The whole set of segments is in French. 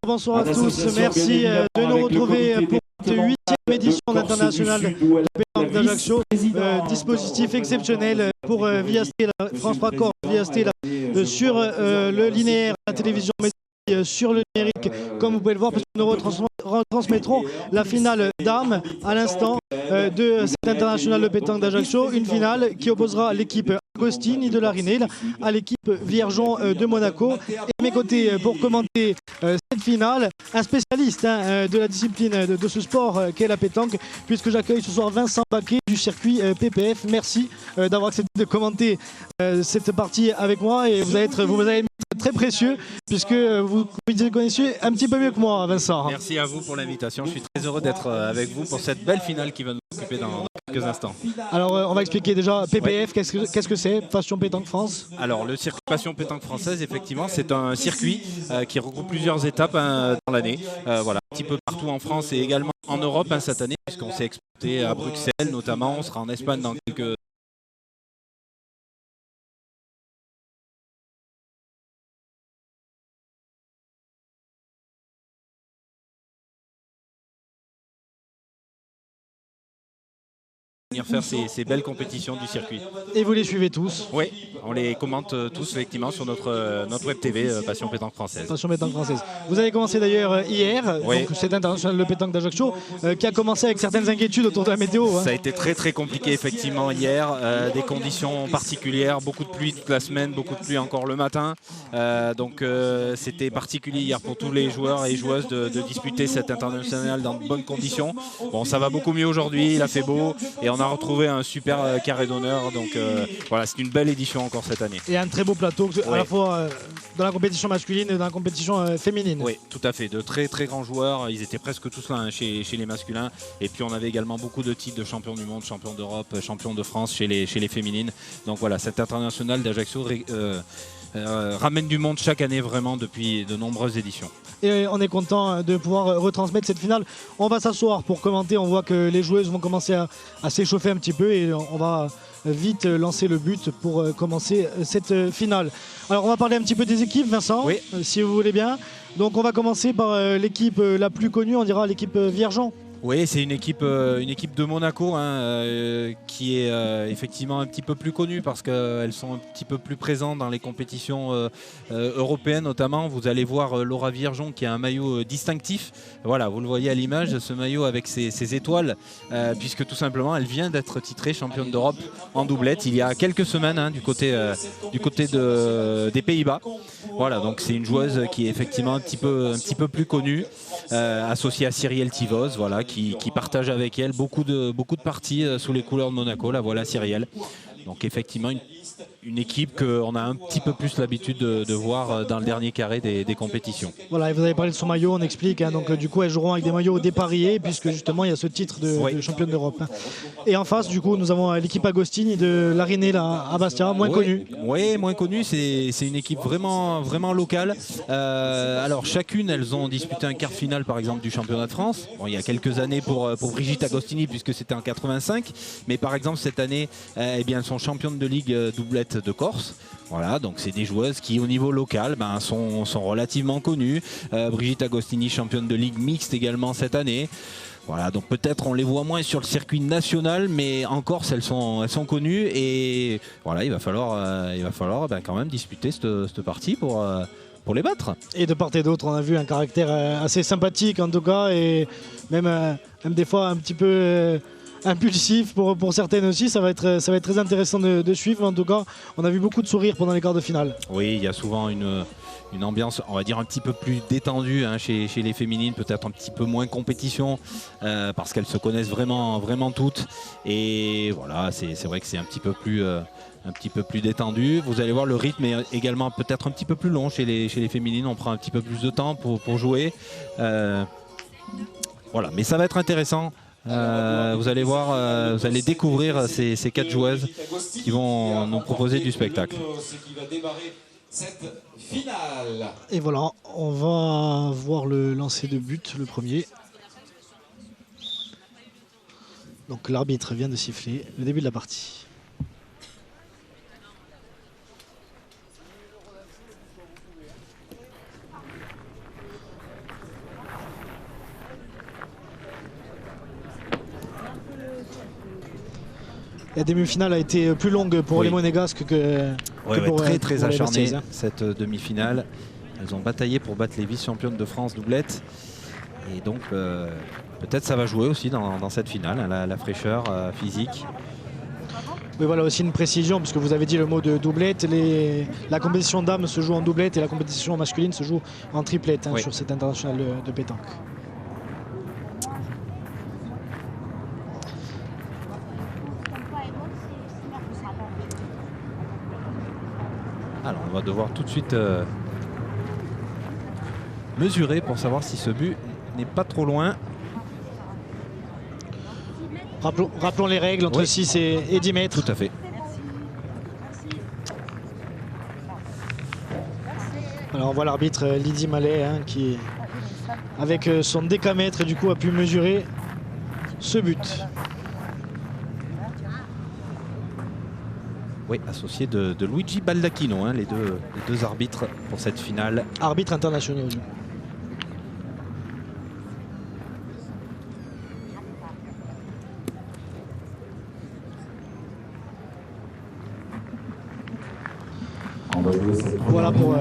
bonsoir à tous. Merci de nous retrouver pour cette 8e édition d'International de pétanque d'Ajaccio. Dispositif exceptionnel pour Viasté, France 3 Corps, Viasté sur le linéaire, la télévision, mais sur le numérique, comme vous pouvez le voir, parce que nous retransmettrons la finale dames à l'instant de cet International de pétanque d'Ajaccio. Une finale qui opposera l'équipe Agostini de la Rinel à l'équipe Viergeon de Monaco. Et à mes côtés, pour commenter cette finale, un spécialiste de la discipline de ce sport qu'est la pétanque, puisque j'accueille ce soir Vincent Baquet du circuit PPF. Merci d'avoir accepté de commenter cette partie avec moi, et vous allez être très précieux puisque vous connaissez un petit peu mieux que moi, Vincent. Merci à vous pour l'invitation. Je suis très heureux d'être avec vous pour cette belle finale qui va nous occuper dans quelques instants. Alors on va expliquer déjà PPF, qu'est-ce que c'est, Passion Pétanque France? Alors le circuit Passion Pétanque Française, effectivement, c'est un circuit qui regroupe plusieurs étapes dans l'année. Voilà, un petit peu partout en France et également en Europe cette année, puisqu'on s'est exporté à Bruxelles notamment. On sera en Espagne dans quelques faire ces belles compétitions du circuit. Et vous les suivez tous? Oui, on les commente tous effectivement sur notre web TV Passion Pétanque Française. Passion Pétanque Française. Vous avez commencé d'ailleurs hier, donc cet International de pétanque d'Ajaccio, qui a commencé avec certaines inquiétudes autour de la météo. Ça a été très compliqué effectivement hier, des conditions particulières, beaucoup de pluie toute la semaine, beaucoup de pluie encore le matin. Donc c'était particulier hier pour tous les joueurs et joueuses de disputer cet International dans de bonnes conditions. Bon, ça va beaucoup mieux aujourd'hui, il a fait beau et on a retrouvé un super carré d'honneur, donc voilà, c'est une belle édition encore cette année. Et un très beau plateau, à la fois dans la compétition masculine et dans la compétition féminine. Oui, tout à fait, de très grands joueurs, ils étaient presque tous là chez les masculins, et puis on avait également beaucoup de titres de champion du monde, champion d'Europe, champion de France chez les féminines. Donc voilà, cet International d'Ajaccio ramène du monde chaque année vraiment depuis de nombreuses éditions. Et on est content de pouvoir retransmettre cette finale. On va s'asseoir pour commenter. On voit que les joueuses vont commencer à s'échauffer un petit peu, et on va vite lancer le but pour commencer cette finale. Alors on va parler un petit peu des équipes, Vincent, oui. Si vous voulez bien. Donc on va commencer par l'équipe la plus connue, on dira l'équipe Viergeon. Oui, c'est une équipe de Monaco qui est effectivement un petit peu plus connue parce qu'elles sont un petit peu plus présentes dans les compétitions européennes notamment. Vous allez voir Laura Viergeon qui a un maillot distinctif. Voilà, vous le voyez à l'image, ce maillot avec ses étoiles, puisque tout simplement elle vient d'être titrée championne d'Europe en doublette il y a quelques semaines du côté des Pays-Bas. Voilà, donc c'est une joueuse qui est effectivement un petit peu plus connue, associée à Cyrielle Tivos, voilà, qui partage avec elle beaucoup de parties sous les couleurs de Monaco. La voilà, Cyrielle. Donc effectivement une équipe qu'on a un petit peu plus l'habitude de voir dans le dernier carré des compétitions. Voilà, et vous avez parlé de son maillot, on explique. Donc du coup, elles joueront avec des maillots dépareillés puisque justement il y a ce titre de championne d'Europe. Et en face, du coup, nous avons l'équipe Agostini de la Rinel à Bastia, moins connue. Oui, moins connue. C'est une équipe vraiment locale. Alors chacune, elles ont disputé un quart de finale par exemple du championnat de France. Bon, il y a quelques années pour Brigitte Agostini puisque c'était en 85. Mais par exemple cette année, eh bien, elles sont championnes de ligue doublette de Corse. Voilà, donc c'est des joueuses qui au niveau local sont relativement connues. Brigitte Agostini, championne de ligue mixte également cette année. Voilà, donc peut-être on les voit moins sur le circuit national, mais en Corse elles sont connues, et voilà, il va falloir quand même disputer cette partie pour les battre. Et de part et d'autre, on a vu un caractère assez sympathique en tout cas, et même des fois un petit peu impulsif pour certaines aussi. Ça va être très intéressant de suivre. En tout cas, on a vu beaucoup de sourires pendant les quarts de finale. Oui, il y a souvent une ambiance, on va dire, un petit peu plus détendue chez les féminines, peut-être un petit peu moins compétition, parce qu'elles se connaissent vraiment toutes. Et voilà, c'est vrai que c'est un petit peu plus détendu. Vous allez voir, le rythme est également peut-être un petit peu plus long chez les féminines. On prend un petit peu plus de temps pour jouer. Voilà, mais ça va être intéressant. Vous allez voir, vous allez découvrir ces 4 joueuses qui vont nous proposer du spectacle. Et voilà, on va voir le lancer de but, le premier. Donc l'arbitre vient de siffler le début de la partie. La demi-finale a été plus longue pour les Monégasques que pour très pour les acharnée Versaillais, hein. cette demi-finale. Elles ont bataillé pour battre les vice-championnes de France doublette. Et donc peut-être ça va jouer aussi dans cette finale, hein, la fraîcheur physique. Oui, voilà aussi une précision, puisque vous avez dit le mot de doublette. La compétition dames se joue en doublette et la compétition masculine se joue en triplette, hein, sur cet international de pétanque. Alors on va devoir tout de suite mesurer pour savoir si ce but n'est pas trop loin. Rappelons les règles entre 6 et 10 mètres. Tout à fait. Alors on voit l'arbitre Lydie Mallet, hein, qui avec son décamètre du coup a pu mesurer ce but. Oui, associé de Luigi Baldacchino, hein, les deux arbitres pour cette finale. Arbitres internationaux. Voilà pour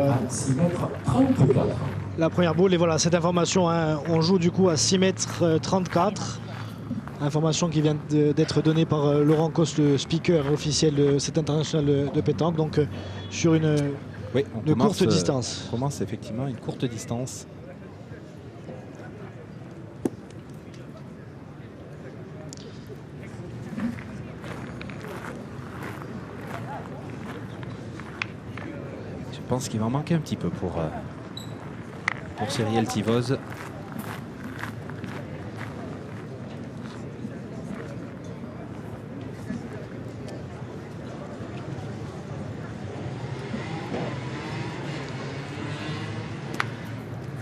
la première boule. Et voilà cette information, hein, on joue du coup à 6 mètres 34. Information qui vient d'être donnée par Laurent Coste, le speaker officiel de cet international de pétanque. Donc sur une courte distance. On commence effectivement une courte distance. Je pense qu'il va en manquer un petit peu pour Cyrielle Tivozz.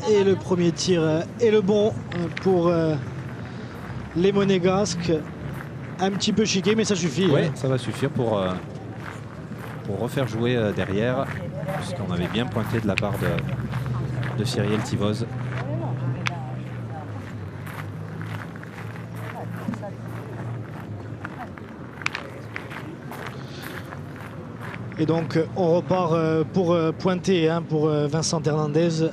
Et le premier tir est le bon pour les Monégasques. Un petit peu chiqué, mais ça suffit. Oui, hein. ça va suffire pour refaire jouer derrière, puisqu'on avait bien pointé de la part de Cyrielle Tivozz. Et donc on repart pour pointer, hein, pour Vincent Hernandez.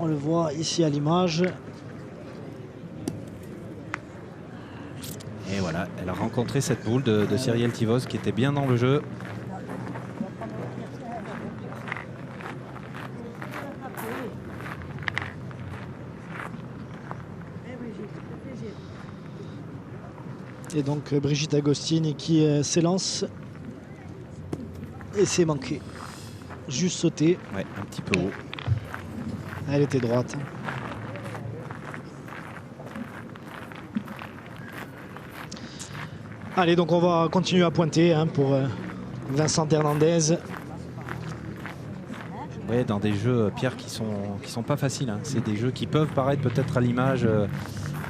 On le voit ici à l'image. Et voilà, elle a rencontré cette boule de Cyrielle Tivozz qui était bien dans le jeu. Et donc Brigitte Agostini qui s'élance. Et c'est manqué. Juste sauté. Ouais, un petit peu haut. Elle était droite. Allez, donc on va continuer à pointer, hein, pour Vincent Hernandez. Ouais, dans des jeux, Pierre, qui sont pas faciles, hein. C'est des jeux qui peuvent paraître peut-être à l'image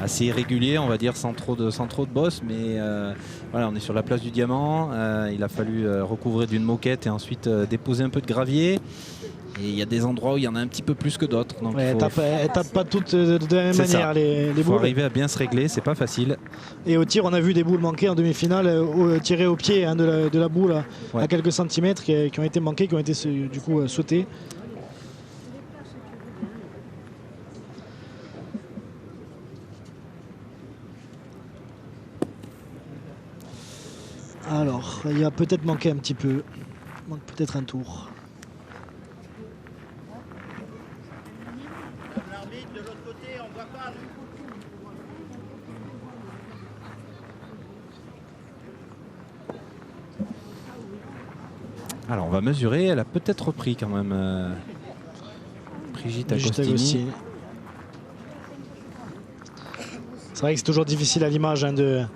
assez irréguliers, on va dire, sans trop de boss, mais voilà, on est sur la place du Diamant. Il a fallu recouvrir d'une moquette et ensuite déposer un peu de gravier. Et il y a des endroits où il y en a un petit peu plus que d'autres. Ouais, elles ne tapent pas toutes de la même manière, les boules. Il faut arriver à bien se régler, c'est pas facile. Et au tir, on a vu des boules manquées en demi-finale, tirées au pied, hein, de la boule à quelques centimètres, qui ont été manquées, qui ont été du coup sautées. Alors, il a peut-être manqué un petit peu. Il manque peut-être un tour. Alors on va mesurer, elle a peut-être repris quand même Brigitte Agostini. C'est vrai que c'est toujours difficile à l'image, hein, de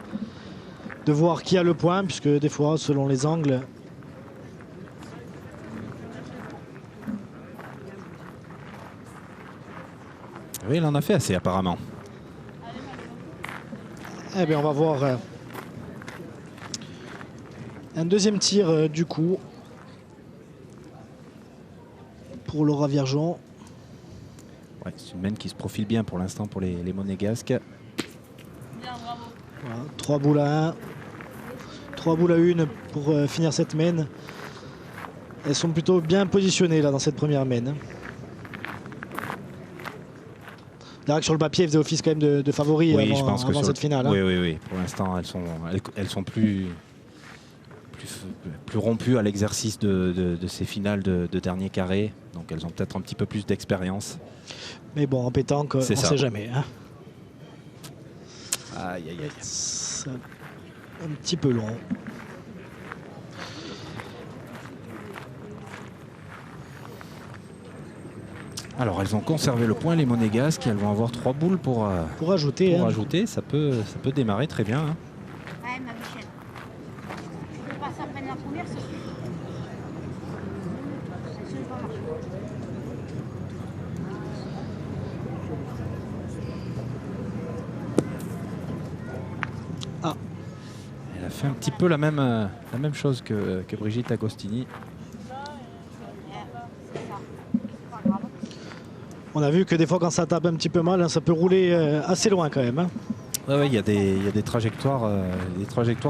voir qui a le point, puisque des fois, selon les angles... Oui, il en a fait assez apparemment. Eh bien, on va voir un deuxième tir du coup pour Laura Viergeon. Ouais, c'est une main qui se profile bien pour l'instant pour les Monégasques. Voilà, 3 boules à 1. 3 boules à 1 pour finir cette main. Elles sont plutôt bien positionnées là dans cette première main. D'ailleurs que sur le papier, elles faisaient office quand même de favoris oui, je pense avant cette finale. Oui, oui, oui. Pour l'instant, elles sont plus rompues à l'exercice de ces finales de dernier carré. Donc elles ont peut-être un petit peu plus d'expérience. Mais bon, en pétanque, on ne sait jamais. Hein. Aïe, aïe, aïe. C'est un petit peu long. Alors elles ont conservé le point, les monégasques. Elles vont avoir 3 boules pour ajouter. Pour ajouter, ça peut démarrer très bien. Hein. Ouais, ma Michel. Je peux pas ça prendre la première, ça suffit. Ça va marcher. Ah. Elle a fait un petit peu la même chose que Brigitte Agostini. On a vu que des fois quand ça tape un petit peu mal, hein, ça peut rouler assez loin quand même. Hein. Ouais, il y a des trajectoires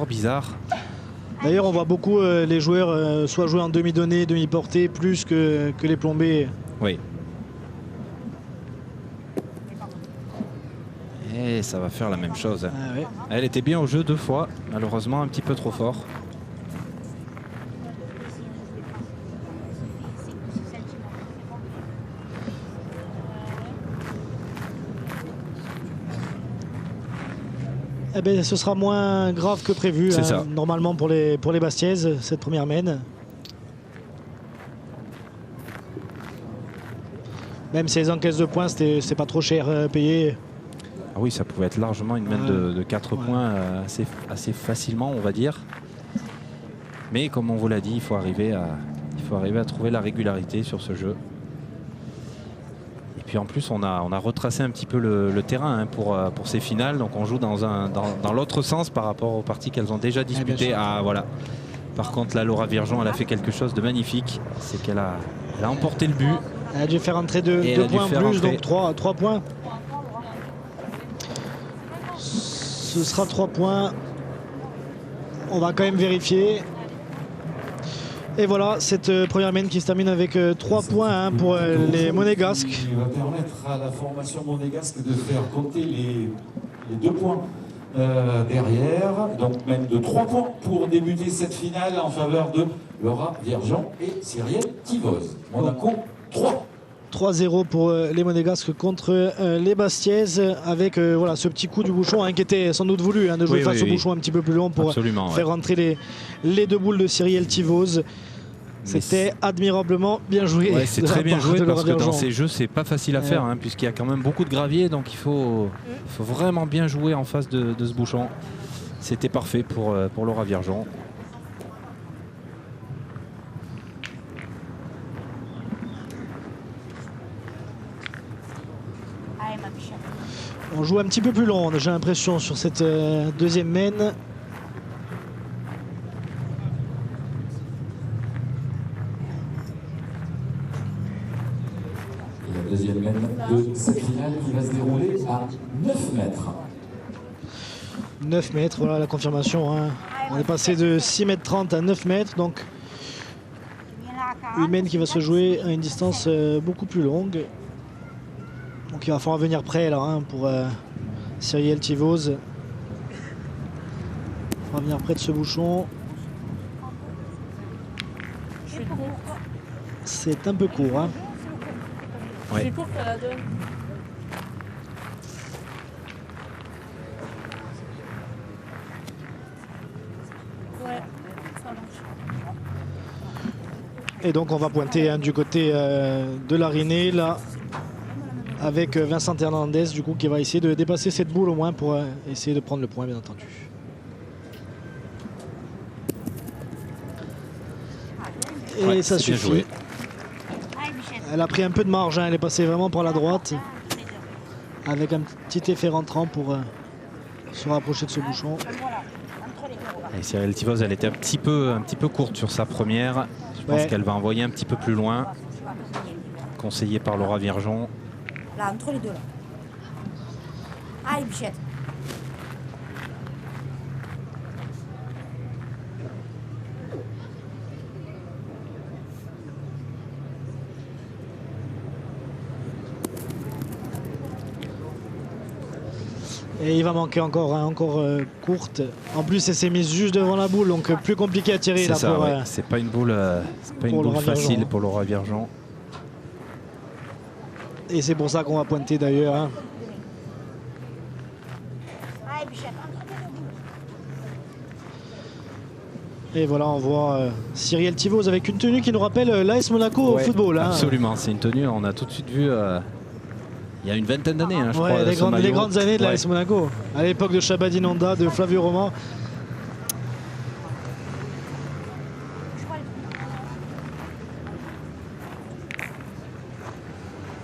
bizarres. D'ailleurs, on voit beaucoup les joueurs soit jouer en demi-donnée, demi-portée, plus que les plombés. Oui. Et ça va faire la même chose. Ah, ouais. Elle était bien au jeu 2 fois, malheureusement un petit peu trop fort. Eh ben, ce sera moins grave que prévu, hein, normalement pour les Bastiaises, cette première main. Même si elles encaissent de points, c'est pas trop cher payé. Ah oui, ça pouvait être largement une main de 4 points assez facilement, on va dire. Mais comme on vous l'a dit, il faut arriver à trouver la régularité sur ce jeu. Et puis en plus, on a retracé un petit peu le terrain hein, pour ces finales. Donc on joue dans l'autre sens par rapport aux parties qu'elles ont déjà disputées. Ah voilà. Par contre, là, Laura Virgeon, elle a fait quelque chose de magnifique. C'est qu'elle a emporté le but. Elle a dû faire entrer 2 points en plus, donc 3 points. Ce sera 3 points. On va quand même vérifier. Et voilà, cette première main qui se termine avec 3 points hein, pour les monégasques. Il va permettre à la formation monégasque de faire compter les 2 points derrière. Donc même de 3 points pour débuter cette finale en faveur de Laura Virgeon et Cyrielle Tivoz. Monaco 3. 3-0 pour les monégasques contre les Bastiaises avec voilà, ce petit coup du bouchon hein, qui était sans doute voulu hein, de jouer face au bouchon un petit peu plus long pour faire rentrer les 2 boules de Cyrielle Tivoz. C'était admirablement bien joué. Ouais, c'est très bien joué parce que dans ces jeux c'est pas facile à faire hein, puisqu'il y a quand même beaucoup de gravier, donc il faut vraiment bien jouer en face de ce bouchon. C'était parfait pour Laura Virgeon. On joue un petit peu plus long, j'ai l'impression, sur cette deuxième main. La deuxième main de cette finale qui va se dérouler à 9 mètres. 9 mètres, voilà la confirmation. Hein. On est passé de 6,30 mètres à 9 mètres, donc une main qui va se jouer à une distance beaucoup plus longue. Donc il va falloir venir près là hein, pour Cyrielle Tivoz. On va venir près de ce bouchon. C'est un peu court. Hein. C'est court qu'elle la donne. Ouais, ça marche. Et donc on va pointer hein, du côté de l'Arinée là. Avec Vincent Hernandez du coup qui va essayer de dépasser cette boule au moins pour essayer de prendre le point bien entendu. Et ça suffit. Elle a pris un peu de marge, hein. Elle est passée vraiment par la droite avec un petit effet rentrant pour se rapprocher de ce bouchon. Et Cyrielle Tivoz, elle était un petit peu courte sur sa première. Je pense qu'elle va envoyer un petit peu plus loin. Conseillée par Laura Virgeon. Là, entre les deux, là. Allez, Bichette. Et il va manquer encore, hein, courte. En plus, elle s'est mise juste devant la boule, donc plus compliqué à tirer. C'est ça, ouais. C'est pas une boule, facile pour Laura Viergeon. Et c'est pour ça qu'on va pointer d'ailleurs. Hein. Allez, Bichette, entre deux. Et voilà, on voit Cyrielle Tivos avec une tenue qui nous rappelle l'AS Monaco au football. Hein. Absolument, c'est une tenue, on a tout de suite vu il y a une vingtaine d'années, hein, je crois. Les grandes années de l'AS Monaco. À l'époque de Chabadinanda, de Flavio Romain.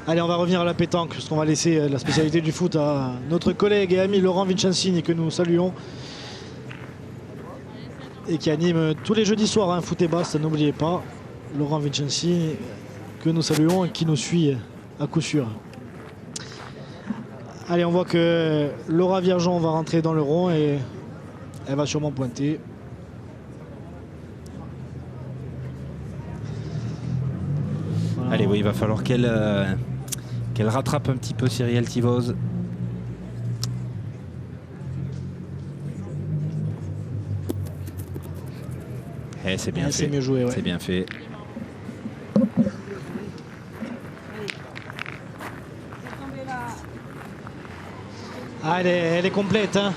Allez, on va revenir à la pétanque, parce qu'on va laisser la spécialité du foot à notre collègue et ami Laurent Vincenzini, que nous saluons. Et qui anime tous les jeudis soirs, hein, foot et basse, n'oubliez pas. Laurent Vincenzini, que nous saluons et qui nous suit à coup sûr. Allez, on voit que Laura Viergeon va rentrer dans le rond et elle va sûrement pointer. Voilà. Allez, oui, il va falloir qu'elle rattrape un petit peu Cyrielle Tivos. Eh, c'est bien fait. C'est mieux joué, ouais. C'est bien fait. Ah, elle est complète. Hein.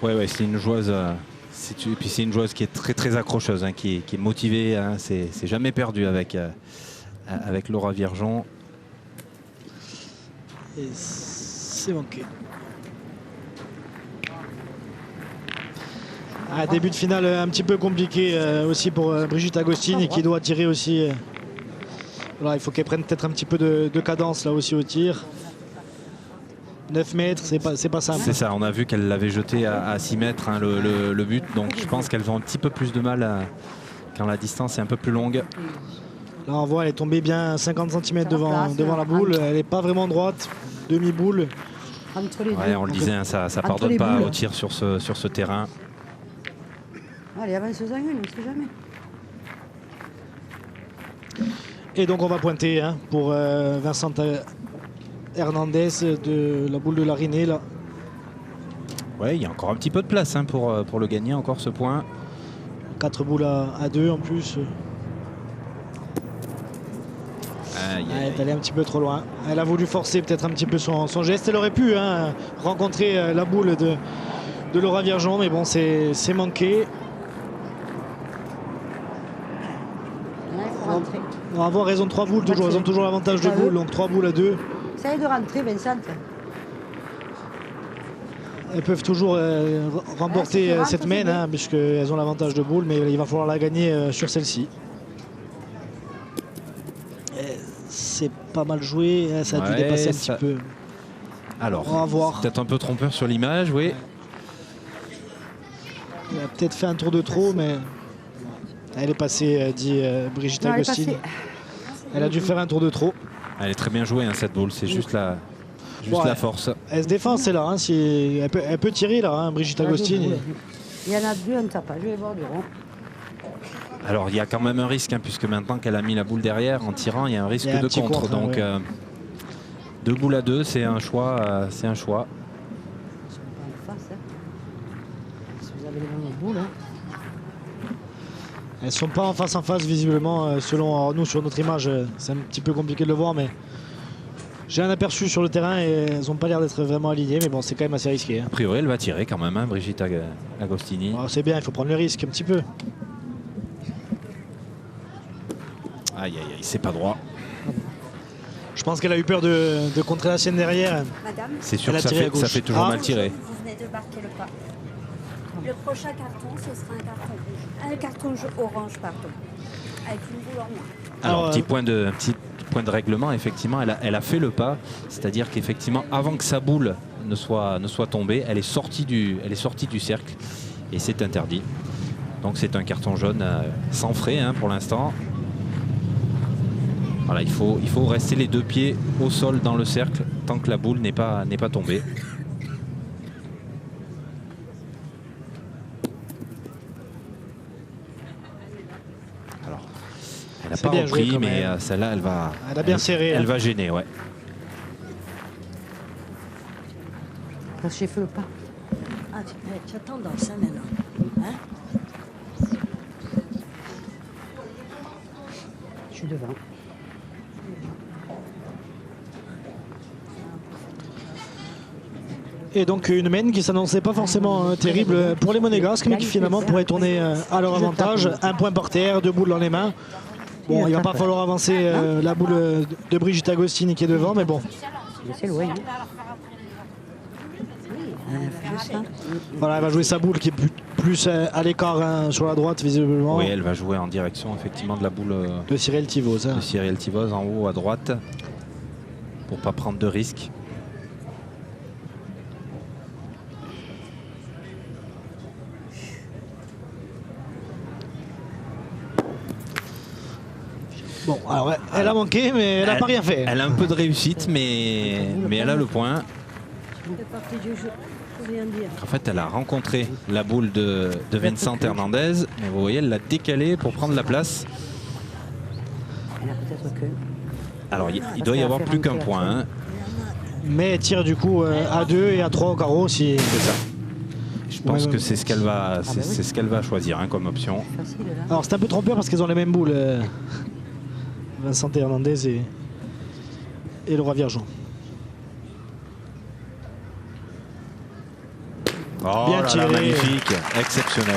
Ouais, c'est une joueuse. Et puis c'est une joueuse qui est très très accrocheuse, hein, qui est motivée. Hein, c'est jamais perdu avec Laura Viergeon. Et c'est manqué. Début de finale un petit peu compliqué aussi pour Brigitte Agostini qui doit tirer aussi. Voilà, il faut qu'elle prenne peut-être un petit peu de cadence là aussi au tir. 9 mètres, c'est pas simple. C'est ça, on a vu qu'elle l'avait jeté à 6 mètres, hein, le but. Donc je pense qu'elles ont un petit peu plus de mal quand la distance est un peu plus longue. Là on voit, elle est tombée bien 50 cm devant la boule. Elle n'est pas vraiment droite, demi-boule. Ouais, on le disait, hein, ça ne pardonne pas au tir sur ce terrain. Allez, avance-en une, on ne sait jamais. Et donc on va pointer, hein, pour Vincent Hernandez de la boule de la Rinée là. Ouais, il y a encore un petit peu de place, hein, pour le gagner, encore ce point. 4 boules à 2 en plus. Elle est allée un petit peu trop loin. Elle a voulu forcer peut-être un petit peu son geste. Elle aurait pu, hein, rencontrer la boule de Laura Viergeon, mais bon, c'est manqué. On va avoir raison de 3 boules toujours. Elles ont toujours l'avantage de boules, donc 3 boules à 2. Essaye de rentrer, Vincent. Elles peuvent toujours remporter cette main, hein, puisqu'elles ont l'avantage de boule, mais il va falloir la gagner sur celle-ci. C'est pas mal joué, hein, ça a dû dépasser un petit peu. Alors, on va voir. Peut-être un peu trompeur sur l'image, oui. Elle a peut-être fait un tour de trop, mais elle est passée, dit Brigitte Agostini. Elle a dû faire un tour de trop. Elle est très bien jouée, hein, cette boule, c'est juste la force. Elle se défend, c'est là. Hein, elle peut tirer là, hein, Brigitte Agostini. Il y en a 2 en tapage, je vais voir du rond. Alors il y a quand même un risque, hein, puisque maintenant qu'elle a mis la boule derrière, en tirant, il y a un risque de contre. Donc 2 boules à 2, c'est un choix. Ils sont pas en face, hein. Si vous avez les mêmes boules, hein. Elles ne sont pas en face visiblement, selon nous sur notre image. C'est un petit peu compliqué de le voir, mais j'ai un aperçu sur le terrain et elles n'ont pas l'air d'être vraiment alignées, mais bon, c'est quand même assez risqué. Hein. A priori, elle va tirer quand même, hein, Brigitte Agostini. Oh, c'est bien, il faut prendre le risque un petit peu. Aïe, c'est pas droit. Je pense qu'elle a eu peur de contrer la sienne derrière. Madame, c'est sûr que ça fait toujours mal tirer. vous venez de marquer le pas. Le prochain carton, ce sera un carton rouge. Un carton orange, pardon. Avec une boule en moins. Alors, petit point de règlement, effectivement, elle a fait le pas. C'est-à-dire qu'effectivement, avant que sa boule ne soit tombée, elle est sortie du cercle. Et c'est interdit. Donc c'est un carton jaune sans frais, hein, pour l'instant. Voilà, il faut rester les 2 pieds au sol dans le cercle tant que la boule n'est pas tombée. Alors, elle n'a pas repris, mais celle-là, elle va bien serré. Elle va gêner, ouais. Parce que je fais le pas. Ah, tu as tendance hein, maintenant. Hein? Je suis devant. Et donc une main qui s'annonçait pas forcément terrible pour les Monégasques, mais qui finalement pourrait tourner à leur avantage. Un point par terre, 2 boules dans les mains. Bon, il va pas falloir avancer la boule de Brigitte Agostini qui est devant, mais bon. C'est loin. Hein. Voilà, elle va jouer sa boule qui est plus à l'écart hein, sur la droite visiblement. Oui, elle va jouer en direction effectivement de la boule de Cyril Tivos. Hein. De Cyril Tivos en haut à droite pour pas prendre de risques. Bon, alors elle a manqué, mais elle n'a pas rien fait. Elle a un peu de réussite, mais elle a le point. C'est parti du jeu, faut rien dire. En fait, elle a rencontré la boule de Vincent Hernandez. Mais vous voyez, elle l'a décalée pour prendre la place. Elle a peut-être que. Alors, il doit y avoir plus qu'un point. Hein. Mais elle tire du coup à 2 et à 3 au carreau si. C'est ça. Je pense que c'est ce qu'elle va, c'est ce qu'elle va choisir hein, comme option. Alors c'est un peu trompeur parce qu'ils ont les mêmes boules. Vincent Hernandez et le roi Viergeon. Oh bien là tiré. là, magnifique, exceptionnel.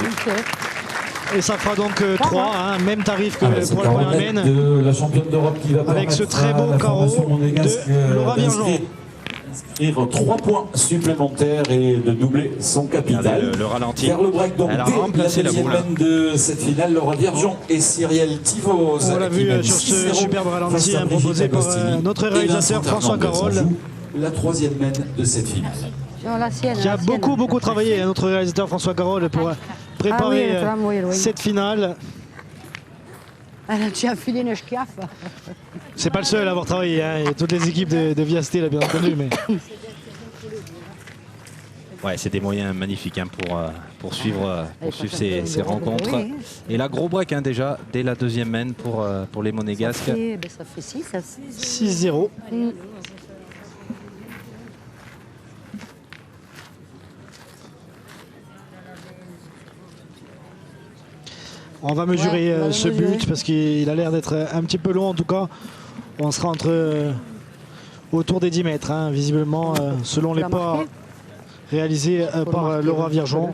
Et ça fera donc 3, hein, même tarif que pour la première main. De la championne d'Europe qui va avec ce très beau carreau de Laura Viergeon. Inscrire 3 points supplémentaires et de doubler son capital. Le ralenti. Vers le break, donc elle a dès remplacé la la boule. de cette finale, Laura Viergeon et Cyril Tivos. On l'a vu sur ce superbe ralenti hein, proposé par notre réalisateur François Carole. La 3e main de cette finale. Qui a beaucoup travaillé, hein, notre réalisateur François Carole, pour préparer cette finale. Tu as filé une escaffe. C'est pas le seul à avoir travaillé, hein. Il y a toutes les équipes de Viasté là bien entendu. Mais... Ouais, c'est des moyens magnifiques hein, pour suivre ces rencontres. Et là, gros break hein, déjà, dès la 2e main pour les Monégasques. Ça fait 6-0. On va mesurer ce but parce qu'il a l'air d'être un petit peu long en tout cas. On sera autour des 10 mètres, hein, visiblement, selon les pas réalisés par le roi Viergeon.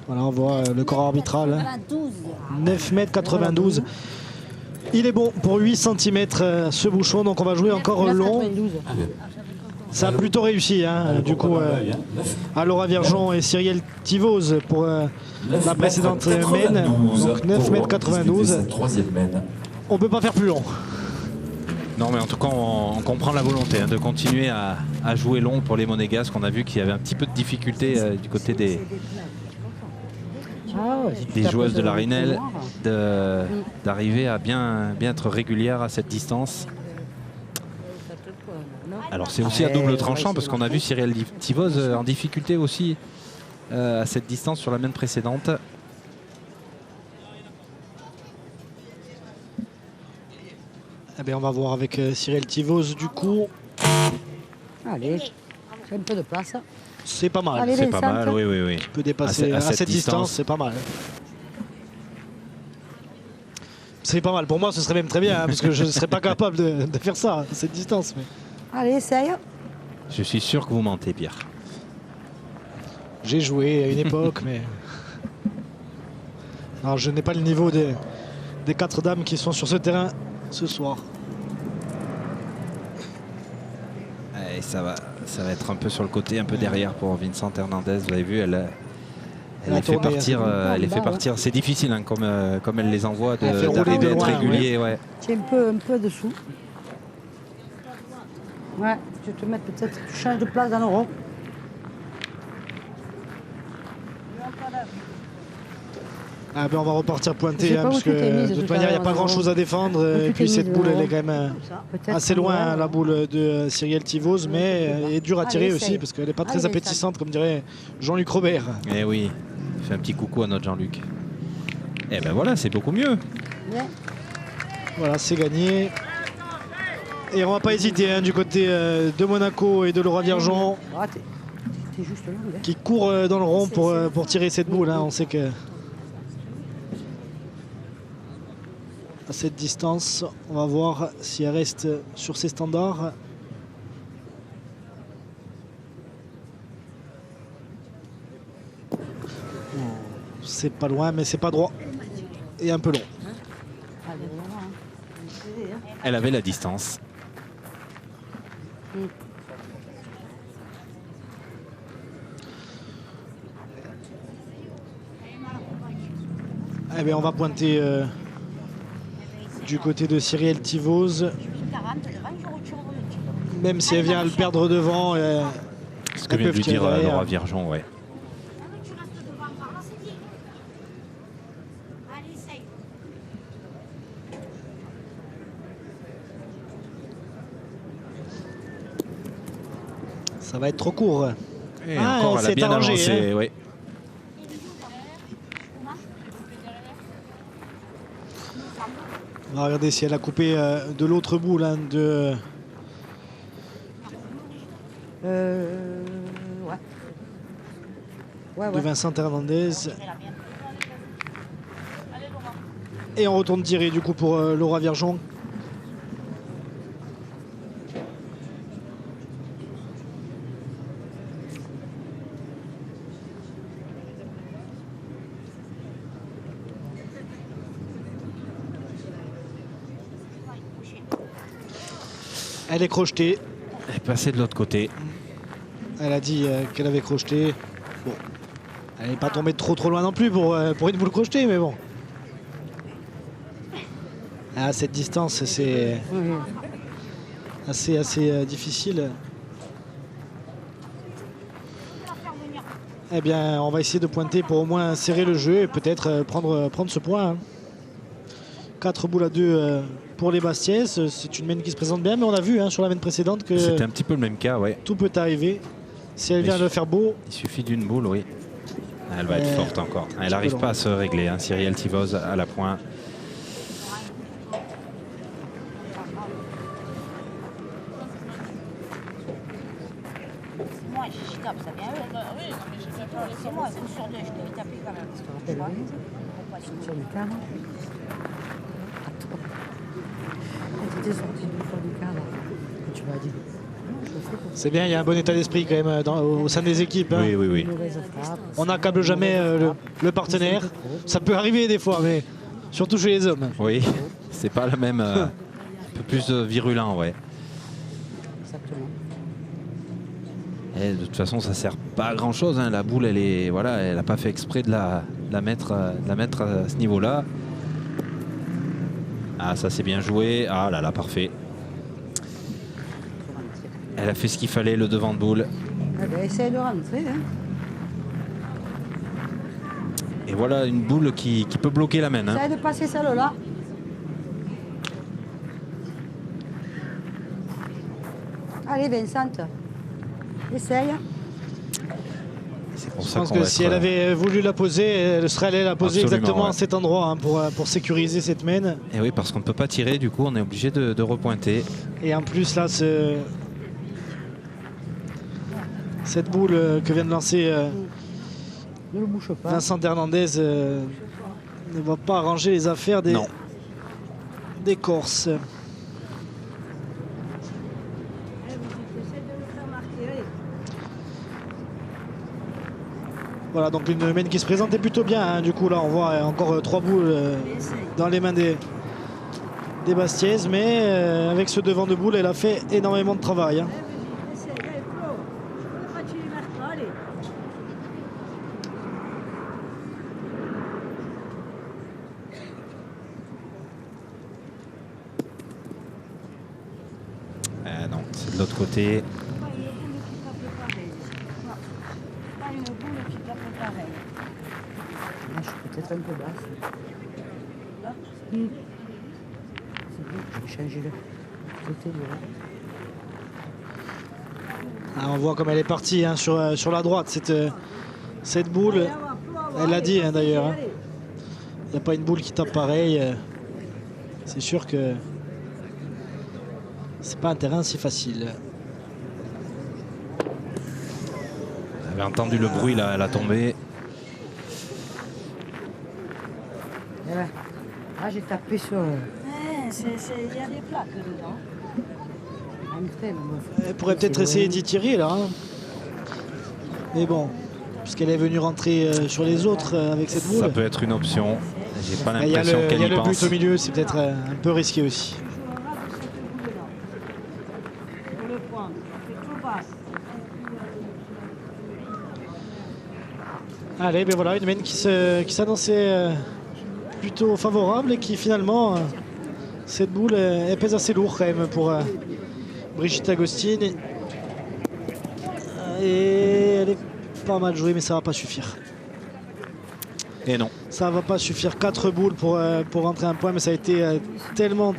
Voilà, on voit le corps arbitral. Hein. 9,92 m. Il est bon pour 8 cm ce bouchon, donc on va jouer encore long. Ça a plutôt réussi, hein, du coup, à Laura Viergeon et Cyril Tivos pour la précédente main. Donc 9,92 m. On ne peut pas faire plus long. Non, mais en tout cas, on comprend la volonté hein, de continuer à jouer long pour les Monégasques. On a vu qu'il y avait un petit peu de difficulté du côté des joueuses de la Rinel d'arriver à bien être régulières à cette distance. Alors c'est aussi à double tranchant parce qu'on a vu Cyril Tivos en difficulté aussi à cette distance sur la main précédente. Eh bien, on va voir avec Cyril Tivos du coup. Allez, c'est un peu de place. C'est pas mal. C'est pas mal, oui. On peut dépasser à cette distance, c'est pas mal. C'est pas mal. Pour moi, ce serait même très bien, hein, parce que je ne serais pas capable de faire ça, à cette distance. Mais... Allez, essaye. Je suis sûr que vous mentez, Pierre. J'ai joué à une époque, mais... Alors, je n'ai pas le niveau des 4 dames qui sont sur ce terrain ce soir. Et ça va être un peu sur le côté, un peu derrière pour Vincent Hernandez. Vous avez vu, elle les fait partir. Elle les fait partir. C'est difficile, hein, comme elle les envoie, d'arriver à être régulier. Ouais. Tu es un peu dessous. Ouais, je vais te mettre peut-être, tu changes de place dans le rond. Ah ben on va repartir pointer, hein, parce que de toute manière il n'y a pas grand chose à défendre. Et puis cette boule elle est quand même assez loin, hein, la boule de Cyril Tivos, mais elle est dure à tirer aussi parce qu'elle n'est pas très appétissante comme dirait Jean-Luc Robert. Eh oui, fait un petit coucou à notre Jean-Luc. Et ben voilà, c'est beaucoup mieux. Voilà, c'est gagné. Et on va pas hésiter hein, du côté de Monaco et de Laura Viergeon Ah, t'es juste long, hein. qui court dans le rond pour tirer cette boule. Hein. On sait que à cette distance, on va voir si elle reste sur ses standards. C'est pas loin, mais c'est pas droit. Et un peu long. Allez, voilà, hein. Vous savez, hein. Elle avait la distance. Eh bien, on va pointer du côté de Cyrielle Tivose. Même si elle vient à le perdre devant. Ce que vient de lui dire Laura Viergeon, ouais. Ça va être trop court. Et encore, elle a bien arrangé, avancé, hein. ouais. On va regarder si elle a coupé de l'autre bout là, de Ouais. Ouais, ouais. Vincent Hernandez. Et on retourne tirer du coup pour Laura Viergeon. Elle est crochetée. Elle est passée de l'autre côté. Elle a dit qu'elle avait crocheté. Bon, elle n'est pas tombée trop loin non plus pour une boule crochetée, mais bon. À cette distance, c'est assez difficile. Eh bien, on va essayer de pointer pour au moins serrer le jeu et peut-être prendre ce point. Hein. 4 boules à 2 pour les Bastiaises. C'est une mène qui se présente bien, mais on a vu hein, sur la mène précédente que C'était un petit peu le même cas, ouais. tout peut arriver. Si elle vient de le faire beau. Il suffit d'une boule, oui. Elle va être forte encore. Elle peu n'arrive long. pas à se régler. Hein. Cyrielle Tivose à la pointe. Moi, je tape, ça vient. Oui, non, mais je tape. C'est moi, coup sur deux, je t'ai tapé quand même. Elle sur le cadre. Attends. Elle était sortie du fond du cadre. Tu m'as dit. C'est bien, il y a un bon état d'esprit quand même au sein des équipes. Hein. Oui, oui, oui. Mauvaise frappe. On n'accable jamais le partenaire. Ça peut arriver des fois, mais surtout chez les hommes. Oui, c'est pas la même. Un peu plus virulent, ouais. Exactement. Et de toute façon, ça sert pas à grand chose. Hein. La boule, elle est, voilà, elle n'a pas fait exprès de la mettre à ce niveau-là. Ah, ça c'est bien joué. Ah là là, parfait. Elle a fait ce qu'il fallait, le devant de boule. Eh ben, essaye de rentrer. Hein. Et voilà une boule qui peut bloquer la main. Hein. Essaye de passer celle-là. Allez, Vincent. Essaye. C'est pour Je ça pense qu'on que va si être, elle avait voulu la poser, elle serait allée la poser Absolument, exactement ouais. à cet endroit hein, pour sécuriser cette mène. Et oui, parce qu'on ne peut pas tirer, du coup, on est obligé de repointer. Et en plus, là, cette boule que vient de lancer Ne le bouge pas. Vincent Hernandez ne va pas arranger les affaires des Corses. Voilà, donc une mène qui se présentait plutôt bien. Hein. Du coup, là, on voit encore 3 boules dans les mains des Bastiaises. Mais avec ce devant de boule, elle a fait énormément de travail. Hein. Non, c'est de l'autre côté. Pas une boule qui tape pareil. Ah, je suis peut-être un peu basse. C'est bon, je vais changer le côté de là. Ah, on voit comme elle est partie hein, sur la droite, cette boule. Elle l'a dit hein, d'ailleurs. Hein. Il n'y a pas une boule qui tape pareil. C'est sûr que c'est pas un terrain si facile. Vous avez entendu le bruit là, la tombée. Eh ben, là, j'ai tapé sur... Il y a des plaques dedans. Elle pourrait peut-être essayer d'y tirer là. Hein. Mais bon, puisqu'elle est venue rentrer sur les autres avec cette boule. Ça peut être une option. J'ai pas Il y a l'impression qu'elle y le pense. but au milieu, c'est peut-être un peu risqué aussi. Le point, c'est tout bas. Allez, ben voilà, une main qui s'annonçait plutôt favorable et qui finalement, cette boule, elle pèse assez lourd quand même pour Brigitte Agostini. Et elle est pas mal jouée, mais ça va pas suffire. Et non. Ça va pas suffire. 4 boules pour rentrer un point, mais ça a été tellement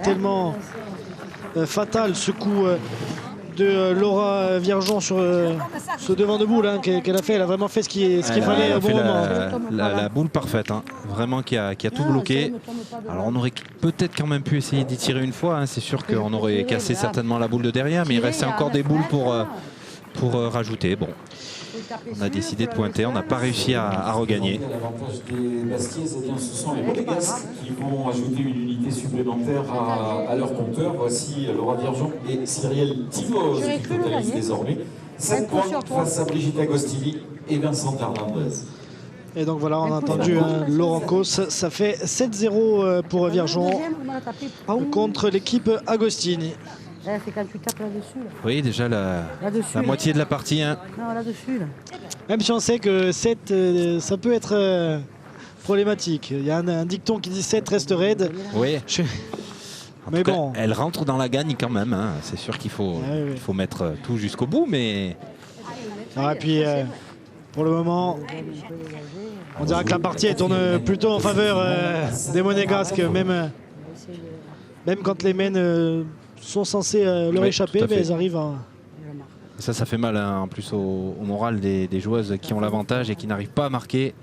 fatal ce coup de Laura Viergeon sur ce devant de boule hein, qu'elle a fait. Elle a vraiment fait ce qu'il fallait au bon moment. La boule parfaite, hein. Vraiment qui a tout bloqué. Alors on aurait peut-être quand même pu essayer d'y tirer une fois. Hein. C'est sûr qu'on aurait cassé certainement la boule de derrière, mais il restait encore des boules pour rajouter. Bon, on a décidé de pointer, on n'a pas réussi à regagner. L'avantage des Bastiais, ce sont les Monégasques qui vont ajouter une unité supplémentaire à leur compteur. Voici Laura Viergeon et Cyrielle Tivos qui totalisent désormais 7 points face à Brigitte Agostini et Vincent Hernandez. Et donc voilà, on a entendu Laurent Cos. Ça fait 7-0 pour Viergeon contre l'équipe Agostini. C'est quand tu tapes là-dessus. Là. Oui, déjà la moitié de la partie. Hein. Non, là-dessus. Là. Même si on sait que 7, ça peut être problématique. Il y a un dicton qui dit 7 reste raide. Oui. Mais bon. Elle rentre dans la gagne quand même. Hein. C'est sûr qu'il faut, il faut mettre tout jusqu'au bout, mais... Ah, et puis, pour le moment, on dirait que la partie elle tourne plutôt en faveur des Monégasques, même quand les mènes sont censés leur échapper, mais elles arrivent à... Ça fait mal hein, en plus au moral des joueuses qui ont l'avantage et qui n'arrivent pas à marquer.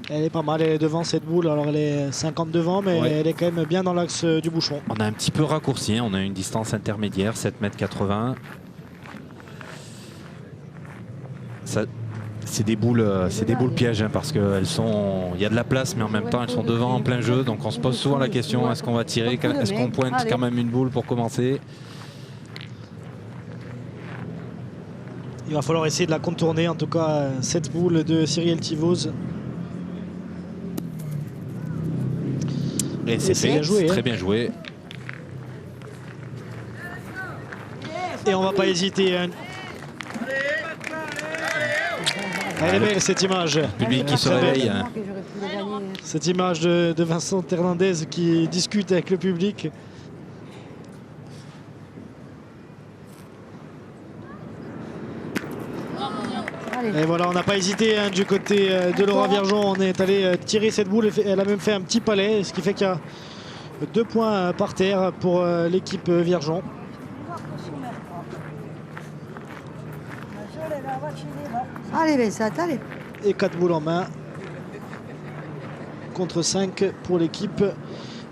Elle est pas mal, elle est devant cette boule, alors elle est 50 devant, mais elle est quand même bien dans l'axe du bouchon. On a un petit peu raccourci, hein. On a une distance intermédiaire, 7,80 m. C'est des boules pièges hein, parce qu'il y a de la place, mais en même temps elles sont devant en plein jeu, donc on se pose souvent la question, est-ce qu'on va tirer, est-ce qu'on pointe quand même une boule pour commencer? Il va falloir essayer de la contourner, en tout cas cette boule de Cyrielle Tivos. Et c'est fait, joué, très bien joué. Et on va pas hésiter. Hein. Elle est belle cette image. Le public qui se réveille. Hein. Cette image de Vincent Hernandez qui discute avec le public. Et voilà, on n'a pas hésité hein, du côté de Laura Viergeon. On est allé tirer cette boule. Elle a même fait un petit palais, ce qui fait qu'il y a 2 points par terre pour l'équipe Viergeon. Allez, Vincent, allez. Et 4 boules en main contre 5 pour l'équipe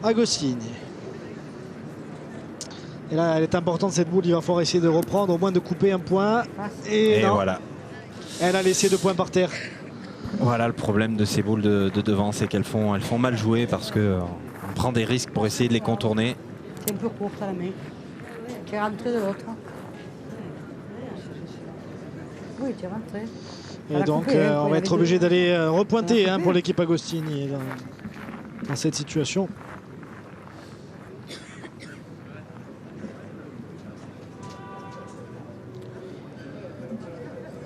Agostini. Et là, elle est importante cette boule. Il va falloir essayer de reprendre, au moins de couper un point. Et non, voilà. Elle a laissé 2 points par terre. Voilà le problème de ces boules de devant, c'est qu'elles font mal jouer parce qu'on prend des risques pour essayer de les contourner. C'est un peu court à la main. Tu es rentré de l'autre. Oui, tu es rentré. Et donc, on va être obligé d'aller repointer hein, pour l'équipe Agostini dans cette situation.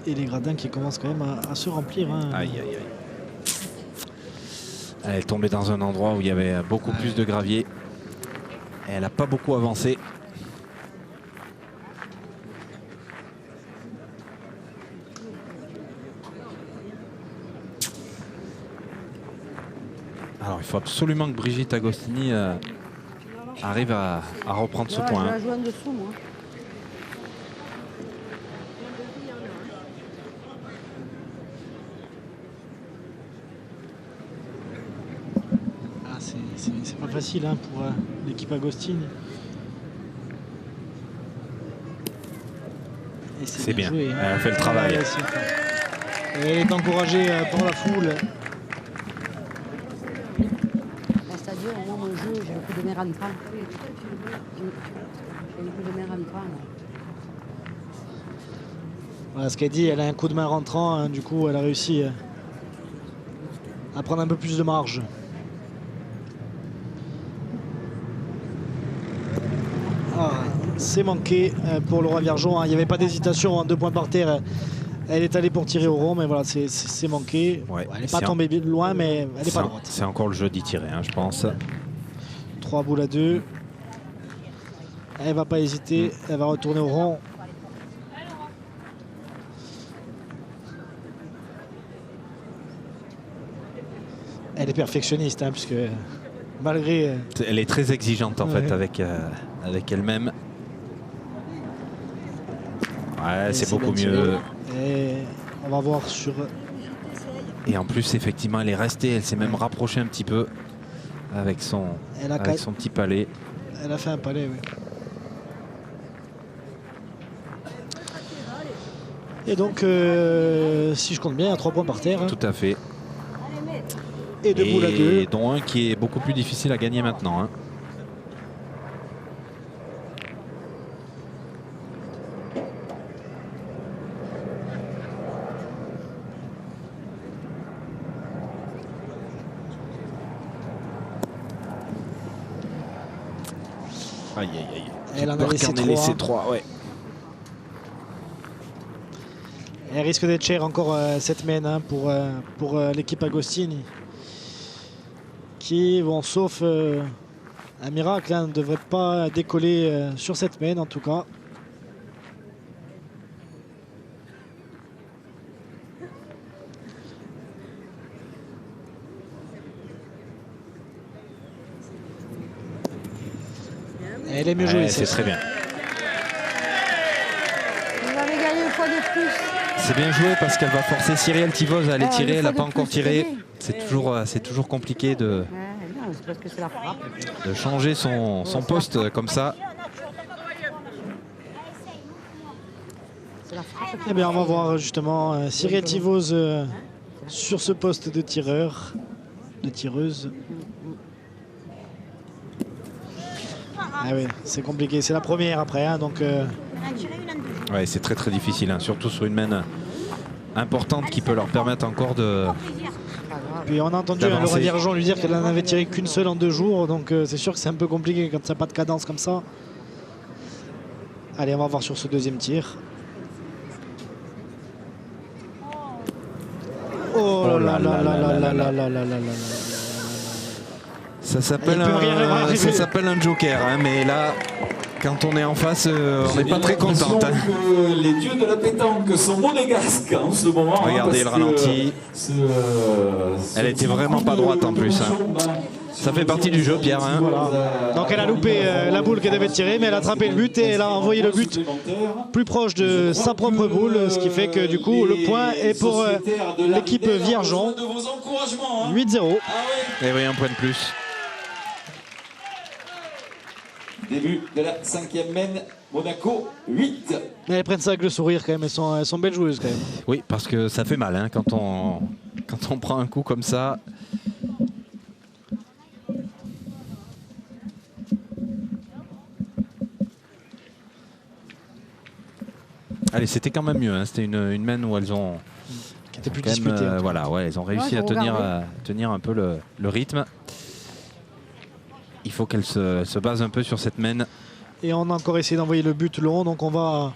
Et les gradins qui commencent quand même à se remplir. Hein. Aïe, aïe, aïe. Elle est tombée dans un endroit où il y avait beaucoup plus de gravier. Elle n'a pas beaucoup avancé. Alors il faut absolument que Brigitte Agostini arrive à reprendre ce point. Je la joue en dessous, moi. C'est pas facile hein, pour l'équipe Agostini. C'est bien, joué, hein. elle a fait le travail. Et elle est encouragée par la foule. C'est-à-dire, moi, mon jeu, j'ai le coup de mer entrant. J'ai le coup de mer entrant. Voilà ce qu'elle dit, elle a un coup de main rentrant, hein, du coup elle a réussi à prendre un peu plus de marge. Ah, c'est manqué pour Laura Viergeon, hein. Il n'y avait pas d'hésitation, hein, 2 points par terre. Elle est allée pour tirer au rond, mais voilà, c'est manqué. Ouais, Elle n'est pas tombée loin, mais elle n'est pas droite. C'est encore le jeu d'y tirer, hein, je pense. 3 boules à 2. Elle va pas hésiter, elle va retourner au rond. Elle est perfectionniste, hein, puisque malgré... Elle est très exigeante en fait avec elle-même. Ouais, c'est beaucoup mieux. Et on va voir sur... Et en plus, effectivement, elle est restée. Elle s'est même rapprochée un petit peu avec son petit palais. Elle a fait un palais, oui. Et donc, si je compte bien, il y a 3 points par terre. Hein. Tout à fait. Et 2 boules à 2. Dont un qui est beaucoup plus difficile à gagner maintenant. Hein. Aïe, aïe, aïe. Elle en a laissé 3. Ouais. Elle risque d'être chère encore cette mène, hein, pour l'équipe Agostini. Qui, bon, sauf un miracle, hein, ne devrait pas décoller sur cette mène en tout cas. Elle est mieux jouée. C'est très bien. Vous avez gagné une fois de plus. C'est bien joué parce qu'elle va forcer Cyrielle Tivoz à aller tirer. Elle n'a pas encore tiré. C'est C'est toujours compliqué de parce que c'est la frappe. changer son poste comme ça. Eh bien, on va voir justement Cyrielle Tivoz sur ce poste de tireur, de tireuse. Ah oui, c'est compliqué. C'est la première après, hein, donc. Ouais, c'est très difficile, hein, surtout sur une mène importante qui peut leur permettre encore de. Puis on a entendu Laura Viergeon lui dire qu'elle n'en avait tiré qu'une seule en 2 jours, donc c'est sûr que c'est un peu compliqué quand il n'y a pas de cadence comme ça. Allez, on va voir sur ce deuxième tir. Oh là là là là là là là là là. Ça s'appelle un joker, hein, mais là, quand on est en face, on n'est pas très content. Hein. Les dieux de la pétanque sont monégasques en ce moment. Regardez le ralenti. Elle était vraiment pas droite en plus. Hein. Ça fait partie du jeu, Pierre. Hein. Voilà. Donc elle a loupé la boule qu'elle devait tirer, mais elle a attrapé le but et elle a envoyé le but plus proche de sa propre boule, ce qui fait que du coup le point est pour l'équipe Viergeon. 8-0. Et oui, un point de plus. Début de la 5e mène, Monaco 8. Mais elles prennent ça avec le sourire quand même, elles sont belles joueuses quand même. Oui, parce que ça fait mal hein, quand on prend un coup comme ça. Allez, c'était quand même mieux, hein. C'était une mène où elles ont... Qui était plus disputée. Voilà, ouais, elles ont réussi à tenir un peu le rythme. Il faut qu'elle se base un peu sur cette mène. Et on a encore essayé d'envoyer le but long, donc on va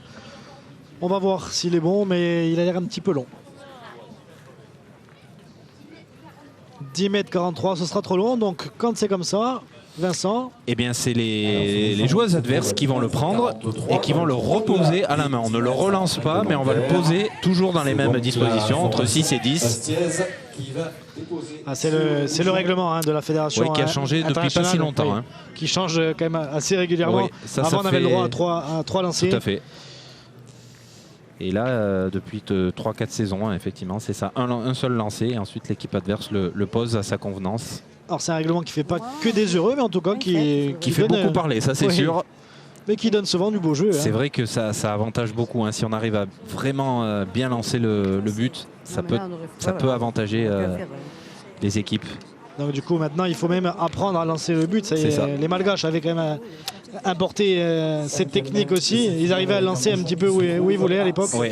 voir s'il est bon, mais il a l'air un petit peu long. 10,43 m, ce sera trop long, donc quand c'est comme ça, Vincent. Eh bien, c'est les joueuses adverses qui vont le prendre et qui vont le reposer à la main. On ne le relance pas, mais on va le poser toujours dans les mêmes dispositions, entre 6 et 10. Ah, c'est le règlement hein, de la fédération. Oui, qui a changé depuis pas si longtemps. Oui, hein. Qui change quand même assez régulièrement. Oui, Avant, on avait le droit à 3 lancers. Tout à fait. Et là, depuis 3-4 saisons, hein, effectivement, c'est ça. Un seul lancé et ensuite l'équipe adverse le pose à sa convenance. Alors c'est un règlement qui ne fait pas que des heureux, mais en tout cas qui fait beaucoup parler, ça c'est sûr. Mais qui donne souvent du beau jeu. C'est vrai que ça avantage beaucoup. Hein. Si on arrive à vraiment bien lancer le but, ça peut avantager les équipes. Donc du coup maintenant il faut même apprendre à lancer le but. Les Malgaches avaient quand même importé cette technique aussi. Ils arrivaient à lancer un petit peu où ils voulaient à l'époque. Oui.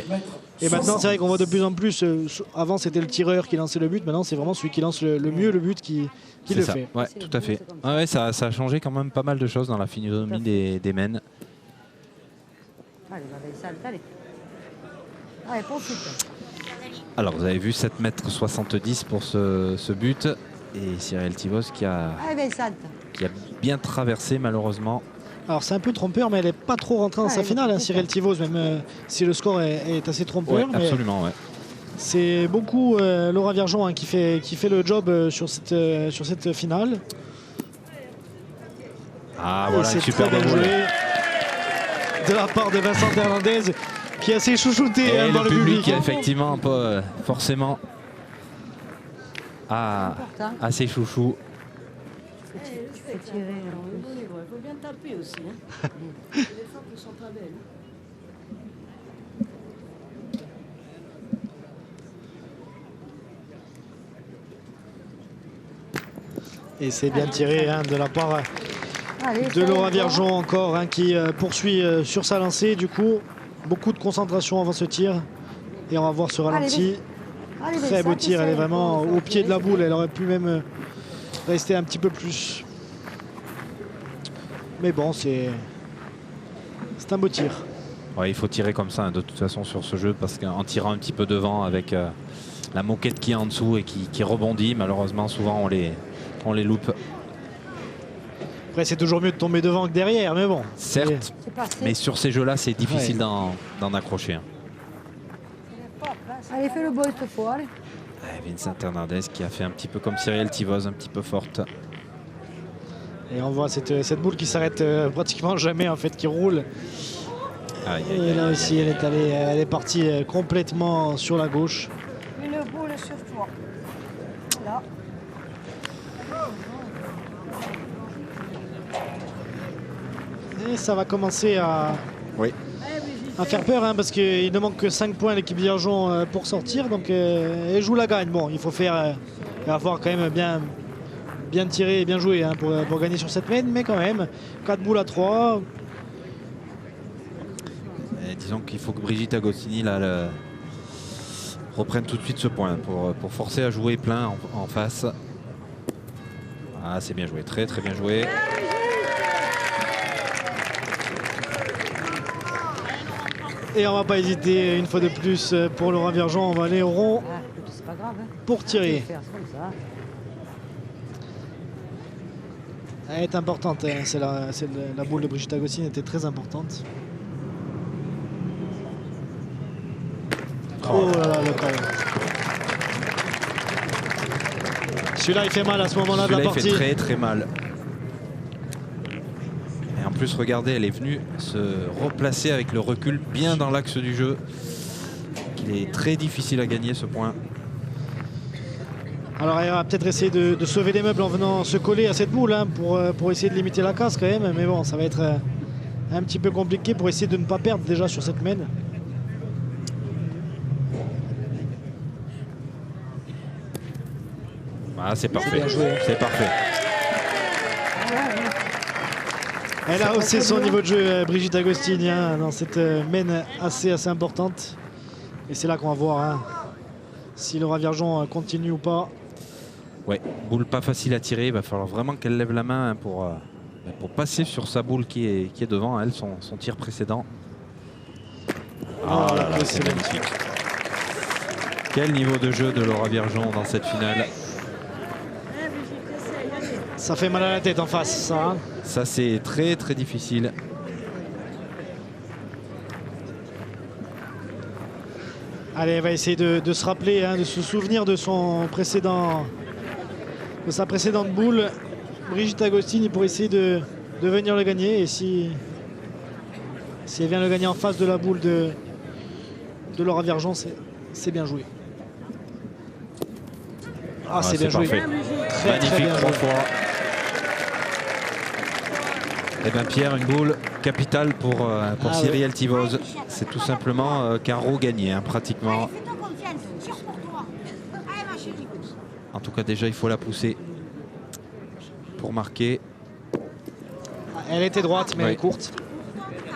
Et maintenant c'est vrai qu'on voit de plus en plus, avant c'était le tireur qui lançait le but, maintenant c'est vraiment celui qui lance le mieux le but qui le fait. Ouais, tout à fait. Ouais, ça a changé quand même pas mal de choses dans la physionomie des men. Allez, allez. Allez, poursuite. Alors vous avez vu 7,70 m pour ce but. Et Cyril Tivos qui a bien traversé malheureusement. Alors c'est un peu trompeur, mais elle n'est pas trop rentrée dans sa finale, hein, Cyril Tivos, même si le score est assez trompeur. Ouais, absolument, ouais. C'est beaucoup Laura Viergeon hein, qui fait le job sur cette finale. Ah voilà, c'est super bien joué de la part de Vincent Hernandez qui est assez chouchouté dans le public. Qui est effectivement pas forcément assez chouchou. Il faut bien taper aussi. Hein. Les femmes ne sont pas belles. Et c'est bien tiré hein, de la part de Laura Viergeon encore hein, qui poursuit sur sa lancée. Du coup, beaucoup de concentration avant ce tir. Et on va voir ce ralenti. Très beau tir, elle est vraiment au pied de la boule. Elle aurait pu même rester un petit peu plus. Mais bon, c'est un beau tir. Ouais, il faut tirer comme ça hein, de toute façon sur ce jeu parce qu'en tirant un petit peu devant avec la moquette qui est en dessous et qui rebondit, malheureusement souvent on les loupe. Après c'est toujours mieux de tomber devant que derrière, mais bon. Certes, mais sur ces jeux-là c'est difficile d'en accrocher. Hein. Allez, fais le beau cette fois, allez. Vincent Hernandez qui a fait un petit peu comme Cyril Tivos, un petit peu forte. Et on voit cette boule qui s'arrête pratiquement jamais en fait, qui roule. Et là aussi elle est partie complètement sur la gauche. Une boule sur toi. Là. Et ça va commencer à faire peur hein, parce qu'il ne manque que 5 points à l'équipe Viergeon pour sortir. Donc elle joue la gagne. Bon, il faut avoir quand même bien tiré et bien joué hein, pour gagner sur cette main, mais quand même 4 boules à 3. Et disons qu'il faut que Brigitte Agostini là, reprenne tout de suite ce point pour forcer à jouer plein en face. Ah, c'est bien joué, très très bien joué. Et on va pas hésiter une fois de plus pour Laura Viergeon, on va aller au rond pour tirer. Elle est importante, hein. La boule de Brigitte Agostini était très importante. Oh là là, le carré. Celui-là il fait mal à ce moment-là de la partie. Il fait très très mal. Et en plus regardez, elle est venue se replacer avec le recul bien dans l'axe du jeu. Il est très difficile à gagner ce point. Alors elle va peut-être essayer de sauver les meubles en venant se coller à cette boule hein, pour essayer de limiter la casse quand même. Mais bon, ça va être un petit peu compliqué pour essayer de ne pas perdre déjà sur cette main. Ah, c'est parfait, c'est parfait. Elle a haussé son niveau de jeu, Brigitte Agostini, hein, dans cette main assez importante. Et c'est là qu'on va voir hein, si Laura Viergeon continue ou pas. Ouais, boule pas facile à tirer, il va falloir vraiment qu'elle lève la main hein, pour passer sur sa boule qui est devant elle, son tir précédent. Oh là là, c'est magnifique. Quel niveau de jeu de Laura Viergeon dans cette finale. Ça fait mal à la tête en face, ça. Hein. Ça, c'est très très difficile. Allez, elle va essayer de se rappeler, hein, de se souvenir de sa précédente boule. Brigitte Agostini pour essayer de venir le gagner. Et si elle vient le gagner en face de la boule de Laura Viergeon, c'est bien joué. Ah, c'est bien joué. Parfait. Très, magnifique très bien 3 joué. fois. Eh bien Pierre, une boule capitale pour Cyril Tivoz. C'est tout simplement carreau gagné, hein, pratiquement. Fais-toi confiance, tire pour toi. Allez, ma chérie. En tout cas, déjà, il faut la pousser pour marquer. Elle était droite, mais elle est courte.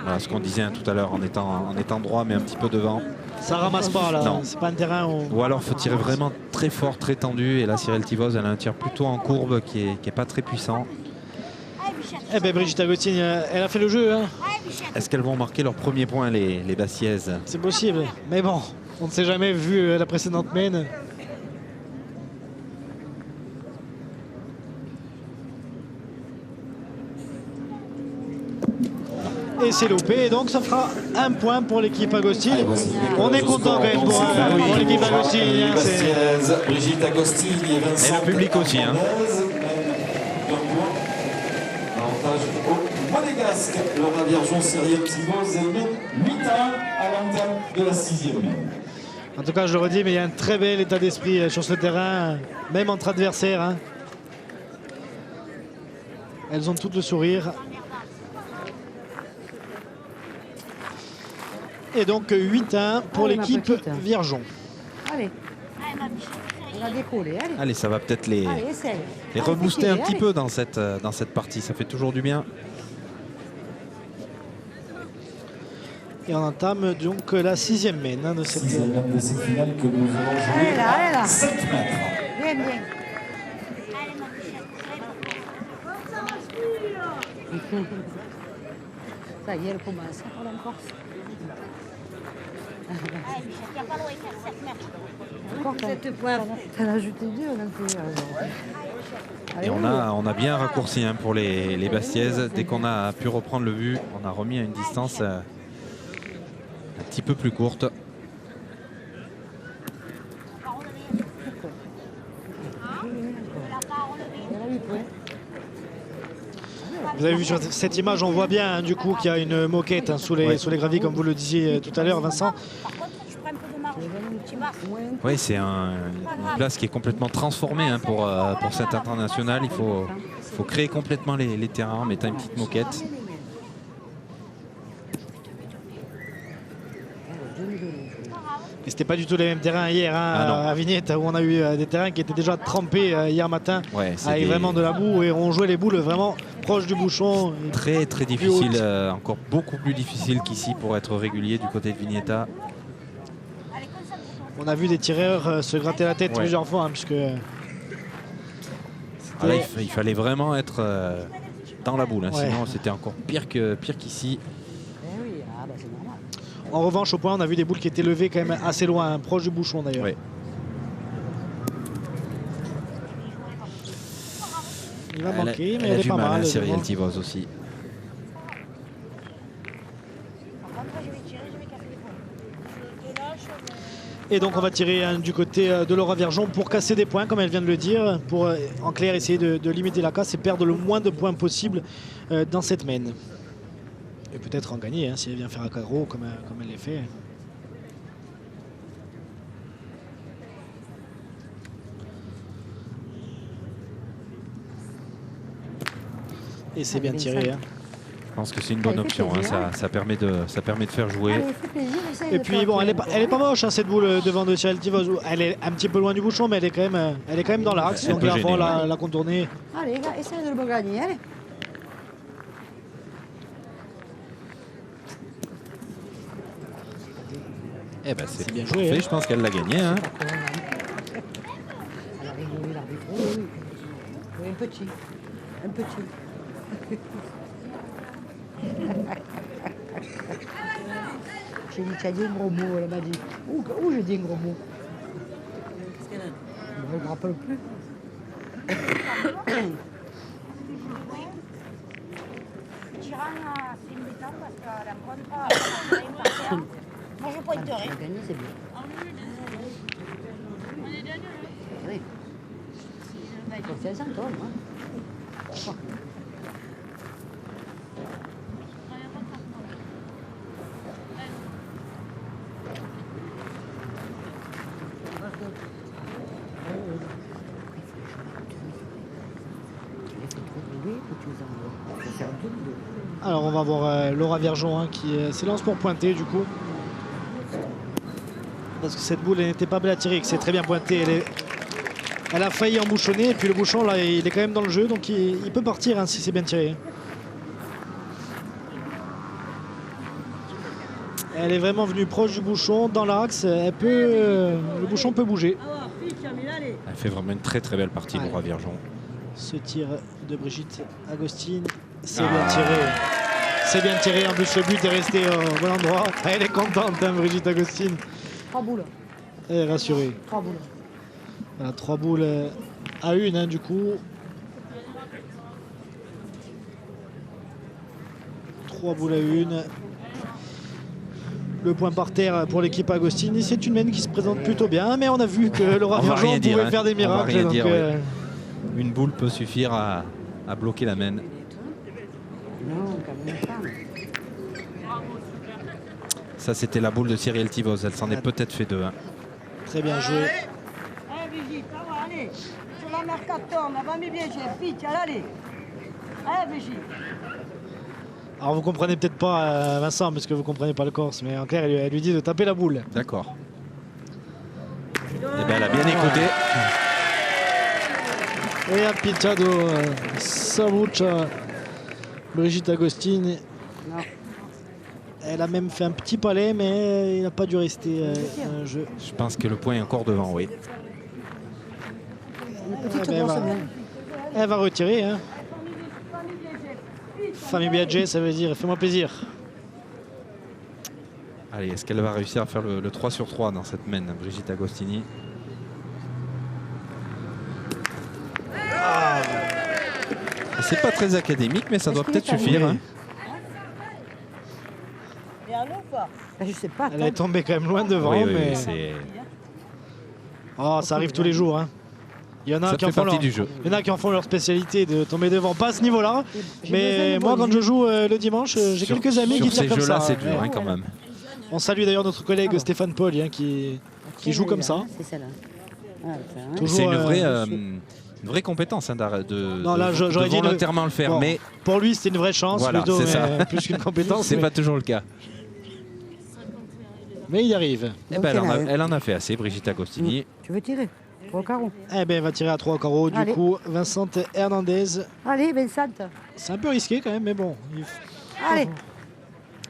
Voilà ce qu'on disait hein, tout à l'heure, en étant droit, mais un petit peu devant. Ça ramasse pas là, Non. c'est pas un terrain où... Ou alors, il faut tirer vraiment très fort, très tendu. Et là, Cyril Tivoz, elle a un tir plutôt en courbe qui est pas très puissant. Allez, Bichette. Eh ben Brigitte Agostini, elle a fait le jeu. Hein. Allez, Bichette. Est-ce qu'elles vont marquer leur premier point, les Bastiaises? C'est possible. Mais bon, on ne s'est jamais vu la précédente mène. Et c'est loupé, et donc ça fera un point pour l'équipe Agostini. On est content quand même pour l'équipe Agostini. Hein, Brigitte Agostini et Vincent. Et le public aussi. Hein. Avantage au Monégasque. Laura Viergeon, Cyril Tivoz, elle mène 8-1 à l'entame de la 6e mène. En tout cas, je le redis, mais il y a un très bel état d'esprit sur ce terrain, même entre adversaires. Hein. Elles ont toutes le sourire. Et donc 8-1 pour Allez, ma l'équipe petite. Viergeon. Allez, Allez, ma Bichette. on va décoller. Allez, Allez, ça va peut-être les essaye. rebooster un petit allez. peu dans cette partie. Ça fait toujours du bien. Et on entame donc la 6e mène hein, de cette... 6e mène de cette finale que nous allons jouer Allez là, allez là. à 7 mètres. Bien, bien. Allez, ma Bichette. Allez, Ça y est, elle commence. Ça parle encore. Allez, Bichette. Il n'y a pas loin, il y a 7 mètres. Encore 7 points. T'en as ajouté 2, on a fait raison. Et on a bien raccourci hein, pour les Bastiaises. Dès qu'on a pu reprendre le but, on a remis à une distance un petit peu plus courte. Vous avez vu sur cette image, on voit bien hein, du coup qu'il y a une moquette hein, sous les graviers, comme vous le disiez tout à l'heure, Vincent. Par contre, tu prends un peu de marge. Tu vas. Oui, c'est une place qui est complètement transformée hein, pour cette internationale. Il faut créer complètement les terrains en mettant une petite moquette. Et c'était pas du tout les mêmes terrains hier hein, Ah non. à Vignette, où on a eu des terrains qui étaient déjà trempés hier matin, Ouais, c'est avec vraiment de la boue, et on jouait les boules vraiment proches du bouchon. très très Plus difficile, haute. encore beaucoup plus difficile qu'ici pour être régulier du côté de Vignetta. On a vu des tireurs se gratter la tête Ouais. plusieurs fois, hein, puisque Ah là, il fallait vraiment être dans la boule, hein, Ouais. sinon c'était encore pire qu'ici. Eh oui, ah bah c'est normal. en revanche, au point, on a vu des boules qui étaient levées quand même assez loin, hein, proche du bouchon d'ailleurs. Ouais. Il va manquer, mais elle a elle est du pas mal, mal. hein, Cyril devant. Tivoz aussi. Par contre, je vais tirer, je vais casser les points. Je te lâche. Et donc on va tirer hein, du côté de Laura Viergeon pour casser des points, comme elle vient de le dire, pour en clair essayer de limiter la casse et perdre le moins de points possible dans cette mène. Et peut-être en gagner, hein, si elle vient faire un carreau comme elle l'a fait. Et c'est bien tiré. Hein. Je pense que c'est une bonne Elle fait option, hein, plaisir. ça permet de faire jouer. Allez, fais plaisir, essaye Et de puis faire bon, un elle peu. est pas moche hein, cette boule devant de Cyril Tivoz. Elle est un petit peu loin du bouchon, mais elle est quand même dans l'axe. Elle Donc peut il va gêner, falloir la contourner. Allez, gars, essaye de le gagner, allez. Eh ben, c'est bien bien joué, joué. hein. Je pense qu'elle l'a gagné. Hein. Elle a rigolé l'arbitre. Oui, oui. Oui, un petit. Un petit. J'ai dit, tu as dit un gros mot, elle m'a dit. Où j'ai dit un gros mot? Je ne me rappelle plus. Tirant, c'est embêtant parce qu'elle rencontre pas. Moi, je pointerai. Tu as gagné, c'est bien. Oui. Confiance en toi, moi. Tu les fais trop rouler ou tu les envoies? Ça fait un double. Alors on va voir Laura Viergeon hein, qui s'élance pour pointer du coup. Parce que cette boule n'était pas belle à tirer, que c'est très bien pointé. Elle a failli embouchonner et puis le bouchon là il est quand même dans le jeu donc il peut partir hein, si c'est bien tiré. Elle est vraiment venue proche du bouchon, dans l'axe, le bouchon peut bouger. Elle fait vraiment une très belle partie, Laura Viergeon. Ce tir de Brigitte Agostine, c'est bien tiré. C'est bien tiré, en plus le but est resté au bon endroit. Elle est contente hein, Brigitte Agostine. 3 boules. Elle est rassurée. 3 boules. Voilà, 3 boules à une hein, du coup. 3 boules à une. Le point par terre pour l'équipe Agostini. C'est une mène qui se présente plutôt bien, mais on a vu que Laura Viergeon pouvait faire des miracles. Donc, une boule peut suffire à bloquer la mène. Ça, c'était la boule de Cyrielle Tivoz. Elle s'en est peut-être fait 2. Hein. Très bien joué. Allez, Brigitte, allez. Sur la mercaton, on va mis bien, j'ai vite, allez. Allez, Brigitte. Alors vous comprenez peut-être pas Vincent parce que vous comprenez pas le corse, mais en clair elle lui dit de taper la boule. D'accord. Eh bien, elle a bien écouté. Et à Picciado, Savuccia, Brigitte Agostini. Non. Elle a même fait un petit palais, mais il n'a pas dû rester un jeu. Je pense que le point est encore devant, oui. Elle va retirer. Hein. Famille Biagget, ça veut dire fais-moi plaisir. Allez, est-ce qu'elle va réussir à faire le 3 sur 3 dans cette mène, Brigitte Agostini? C'est pas très académique, mais ça doit peut-être suffire. Hein. Je sais pas. Elle est tombée quand même loin devant, mais oh, ça arrive tous les jours. Hein. Il y en a qui en font leur spécialité de tomber devant, pas à ce niveau-là. Mais moi, quand je joue le dimanche, j'ai quelques amis qui tirent comme ça. C'est dur hein, quand même. On salue d'ailleurs notre collègue Stéphane Paul hein, qui joue comme ça. C'est celle-là. C'est une vraie compétence hein, de volontairement le faire. Bon, mais pour lui, c'était une vraie chance voilà, plutôt, mais plus qu'une compétence. C'est pas toujours le cas. Mais il y arrive. Eh ben, elle en a fait assez, Brigitte Agostini. Tu veux tirer 3 carreaux. Eh ben, elle va tirer à 3 carreaux. Du coup, Vincent Hernandez. Allez, Vincent. C'est un peu risqué quand même, mais bon. Allez.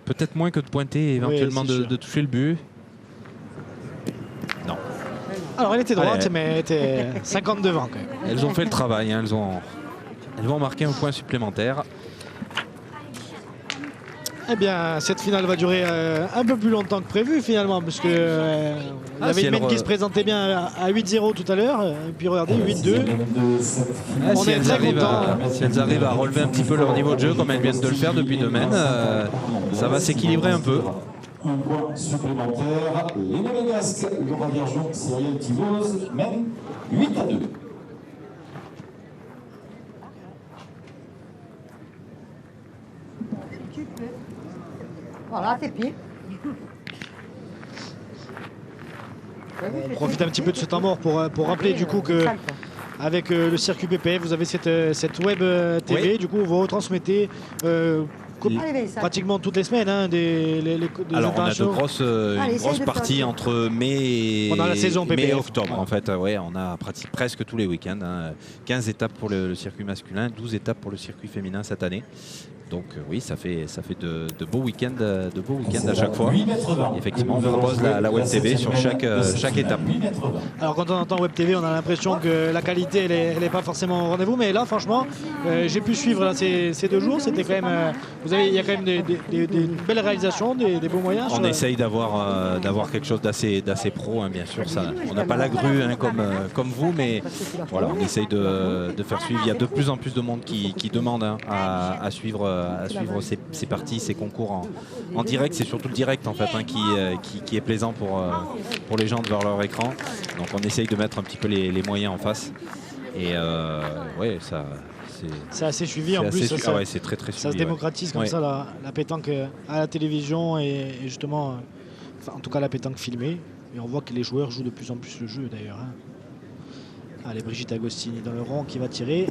Peut-être moins que de pointer, éventuellement de toucher le but. Non. Alors, elle était droite, mais elle était 50 devant quand même. Elles ont fait le travail. Hein, elles vont marquer un point supplémentaire. Eh bien, cette finale va durer un peu plus longtemps que prévu finalement, parce que il y avait une mène qui se présentait bien à 8-0 tout à l'heure, et puis regardez, 8-2. Si elles arrivent à relever un petit peu leur niveau de jeu, comme elles viennent de le faire depuis 2 mènes, ça va s'équilibrer un peu. Un point supplémentaire. Les Monégasques, Laura Viergeon, Cyrielle Tivoz, mène 8-2. Voilà, tes pieds. On profite un petit peu de ce temps mort pour rappeler du coup que avec le circuit PPF, vous avez cette web TV, du coup vous retransmettez pratiquement toutes les semaines hein, des alors on a une grosse partie entre mai et octobre en fait. Ouais, on a presque tous les week-ends. Hein, 15 étapes pour le circuit masculin, 12 étapes pour le circuit féminin cette année. Donc oui, ça fait de beaux week-ends à chaque fois. Et effectivement, on propose la Web TV sur chaque étape. Alors quand on entend Web TV, on a l'impression que la qualité elle est pas forcément au rendez-vous, mais là franchement, j'ai pu suivre là, ces 2 jours. C'était quand même, il y a quand même des belles réalisations, des beaux moyens. On essaye d'avoir quelque chose d'assez pro, hein, bien sûr. Ça, on n'a pas la grue hein, comme vous, mais voilà, on essaye de faire suivre. Il y a de plus en plus de monde qui demande hein, à suivre ces parties, ces concours en direct. C'est surtout le direct en fait hein, qui est plaisant pour les gens devant leur écran. Donc on essaye de mettre un petit peu les moyens en face. Et ouais, ça c'est assez suivi en plus. C'est très suivi. Ça se démocratise comme ça la pétanque à la télévision et justement, en tout cas la pétanque filmée. Et on voit que les joueurs jouent de plus en plus le jeu d'ailleurs. Hein. Allez, Brigitte Agostini dans le rond qui va tirer.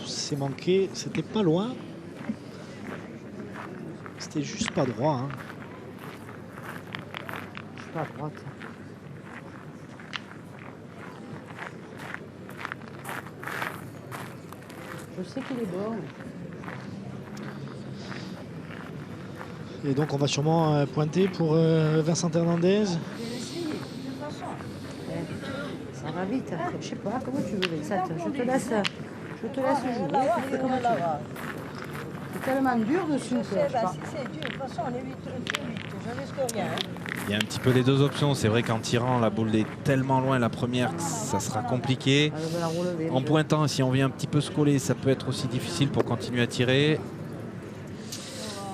C'est manqué, c'était pas loin. C'était juste pas droit. Hein. Je suis pas à droite. Je sais qu'il est bon. Et donc on va sûrement pointer pour Vincent Hernandez. Ça va vite. Je sais pas, comment tu veux, Vincent? Je te laisse jouer. Tu fais comme tu veux. C'est tellement dur dessus. Si c'est dur, de toute façon, on est 8, je risque rien. Il y a un petit peu les deux options. C'est vrai qu'en tirant, la boule est tellement loin la première que ça sera compliqué. Elle veut la relever. En pointant, si on vient un petit peu se coller, ça peut être aussi difficile pour continuer à tirer.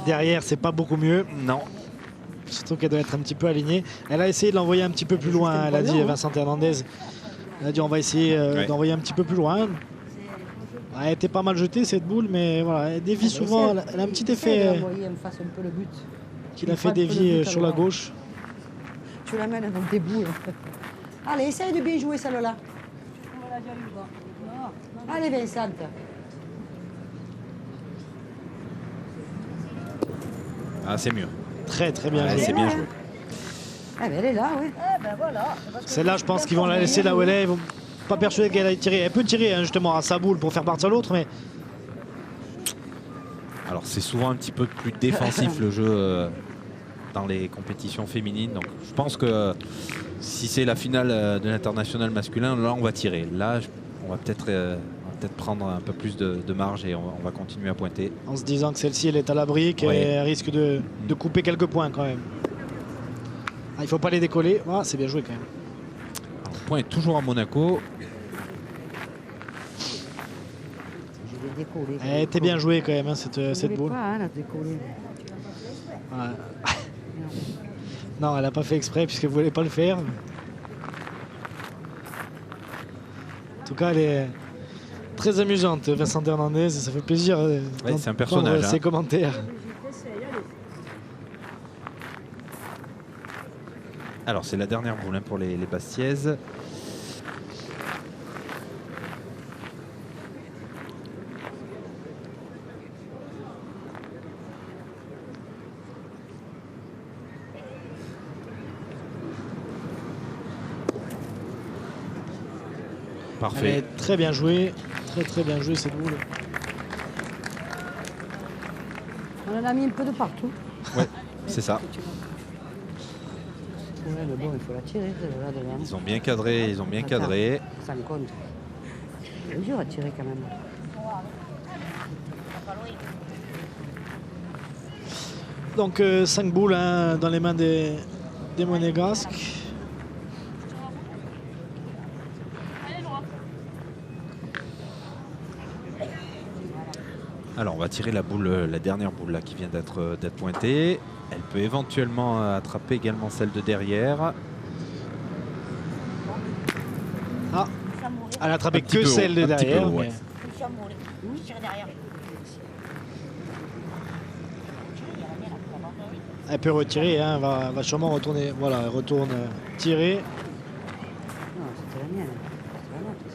Derrière, c'est pas beaucoup mieux. Non. Surtout qu'elle doit être un petit peu alignée. Elle a essayé de l'envoyer un petit peu plus loin, elle a dit, Vincent Hernandez. Elle a dit on va essayer d'envoyer un petit peu plus loin. Elle a été pas mal jetée cette boule, mais voilà, elle dévie souvent. Elle a un petit effet qui l'a fait dévier sur la gauche. Tu l'amènes dans tes boules. Allez, essaye de bien jouer celle-là. Allez, Vincent. Ah, c'est mieux. Très bien joué. C'est bien joué. Ah, ben elle est là, oui. Celle-là, je pense qu'ils vont la laisser là où elle est. Ils vont pas persuader qu'elle aille tirer. Elle peut tirer hein, justement à sa boule pour faire partir l'autre, mais Alors c'est souvent un petit peu plus défensif le jeu dans les compétitions féminines. Donc je pense que si c'est la finale de l'international masculin, là on va tirer. Là on va peut-être prendre un peu plus de marge et on va continuer à pointer. En se disant que celle-ci elle est à l'abri, qu'elle risque de couper quelques points quand même. Ah, il ne faut pas les décoller. Ah, c'est bien joué quand même. Alors, le point est toujours à Monaco. Elle était bien jouée quand même hein, cette boule. Pas, hein, la décoller. Ouais. Non, elle n'a pas fait exprès puisqu'elle ne voulait pas le faire. En tout cas, elle est très amusante, Vincent Hernandez. Ça fait plaisir c'est un personnage. Ses commentaires. Alors c'est la dernière boule hein, pour les Bastiaises. Parfait. Elle est très bien jouée. Très bien jouée cette boule. On en a mis un peu de partout. Ouais, c'est ça. Ouais, mais bon, il faut la tirer là devant. Ils ont bien cadré, ils ont bien cadré. Ça me compte. C'est dur à tirer quand même. Donc 5 boules hein, dans les mains des Monégasques. Alors on va tirer la dernière boule là, qui vient d'être pointée. Elle peut éventuellement attraper également celle de derrière. Ah, elle a attrapé Un petit que peu celle haut, de un petit peu derrière. haut, ouais. Je tire derrière. Elle peut retirer, hein, va sûrement retourner. Voilà, elle retourne tirer. Non, c'était la mienne. C'était la nôtre.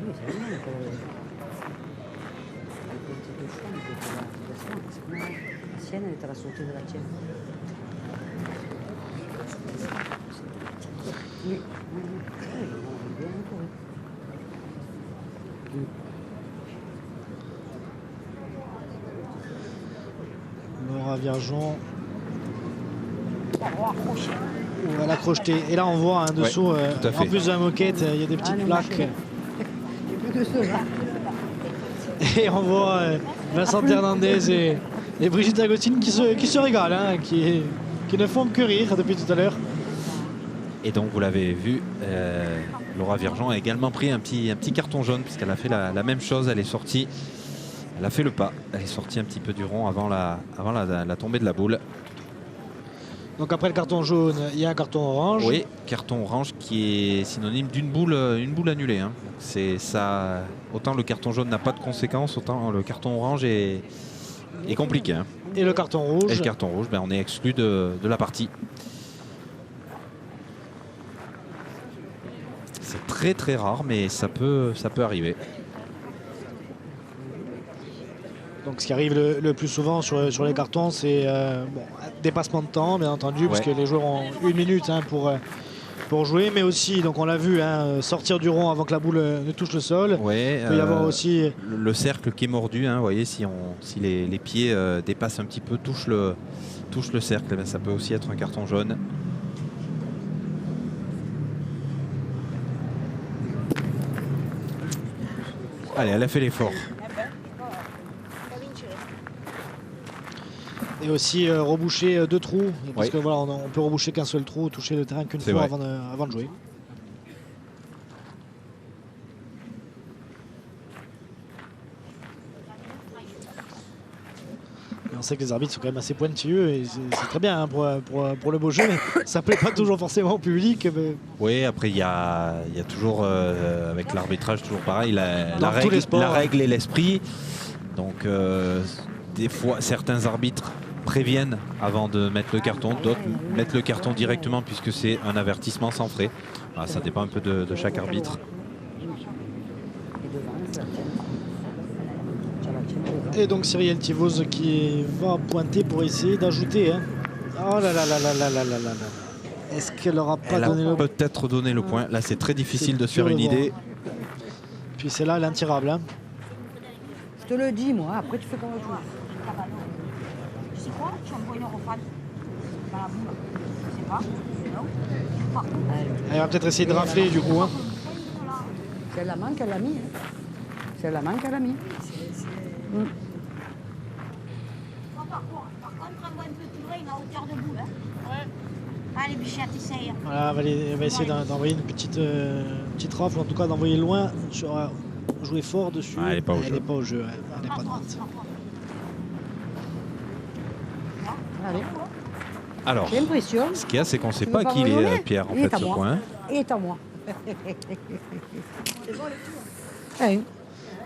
Oui, c'est la mienne. La sienne, elle est à la sauter de la tienne. Oui. Laura Viergeon. Elle a crocheté. Et là, on voit hein, dessous, tout à fait. en plus de la moquette, il y a des petites plaques. Et on voit Vincent Hernandez et Brigitte Agostine qui se régalent, hein, qui ne font que rire depuis tout à l'heure. Et donc vous l'avez vu, Laura Viergeon a également pris un petit carton jaune puisqu'elle a fait la même chose. Elle est sortie, elle a fait le pas, elle est sortie un petit peu du rond avant la tombée de la boule. Donc après le carton jaune, il y a un carton orange. Oui, carton orange qui est synonyme d'une boule annulée. Hein. C'est ça. Autant le carton jaune n'a pas de conséquences, autant le carton orange est compliqué. Hein. Et le carton rouge. Et le carton rouge, on est exclu de la partie. C'est très rare, mais ça peut arriver. Donc ce qui arrive le plus souvent sur les cartons, c'est bon, dépassement de temps, bien entendu, parce que les joueurs ont 1 minute hein, pour jouer, mais aussi, donc on l'a vu, hein, sortir du rond avant que la boule ne touche le sol. Ouais, il peut y avoir aussi le cercle qui est mordu, hein, vous voyez, si les pieds dépassent un petit peu, touchent le cercle, eh bien, ça peut aussi être un carton jaune. Allez, elle a fait l'effort. Et aussi reboucher 2 trous, parce que voilà, on peut reboucher qu'un seul trou, toucher le terrain qu'une fois avant de jouer. Et on sait que les arbitres sont quand même assez pointilleux et c'est très bien hein, pour le beau jeu, mais ça ne plaît pas toujours forcément au public. Mais... Oui, après il y a toujours, avec l'arbitrage, toujours pareil, la règle et l'esprit. Donc des fois, certains arbitres préviennent avant de mettre le carton, d'autres mettent le carton directement puisque c'est un avertissement sans frais. Voilà, ça dépend un peu de chaque arbitre. Et donc Cyrielle Tivos qui va pointer pour essayer d'ajouter. Hein. Oh là là là là là là là là. Est-ce qu'elle n'aura pas donné le point? Peut-être donné le point. Là, c'est très difficile de se faire une idée. Puis c'est là, elle est intirable. Hein. Je te le dis, moi. Après, tu fais comme tu veux. Tu sais quoi? Tu envoies une eurofan dans la boule. Je sais pas. Non. Elle va peut-être essayer de rafler du coup. Hein. Si elle la manque, elle l'a mis. Hein. Si elle la manque, elle l'a mis. Par contre, envoie un peu plus loin, à hauteur de boule. Hein. Ouais. Allez, Bichette, essaye. Voilà, elle va essayer d'envoyer une petite rafle, en tout cas d'envoyer loin, jouer fort dessus. Ah, elle n'est pas au jeu. Elle n'est pas au jeu, elle n'est pas droite. Allez. Alors, j'ai l'impression. Ce qu'il y a, c'est qu'on ne sait pas qui est Pierre, en fait, ce point. Il est à moi. Allez.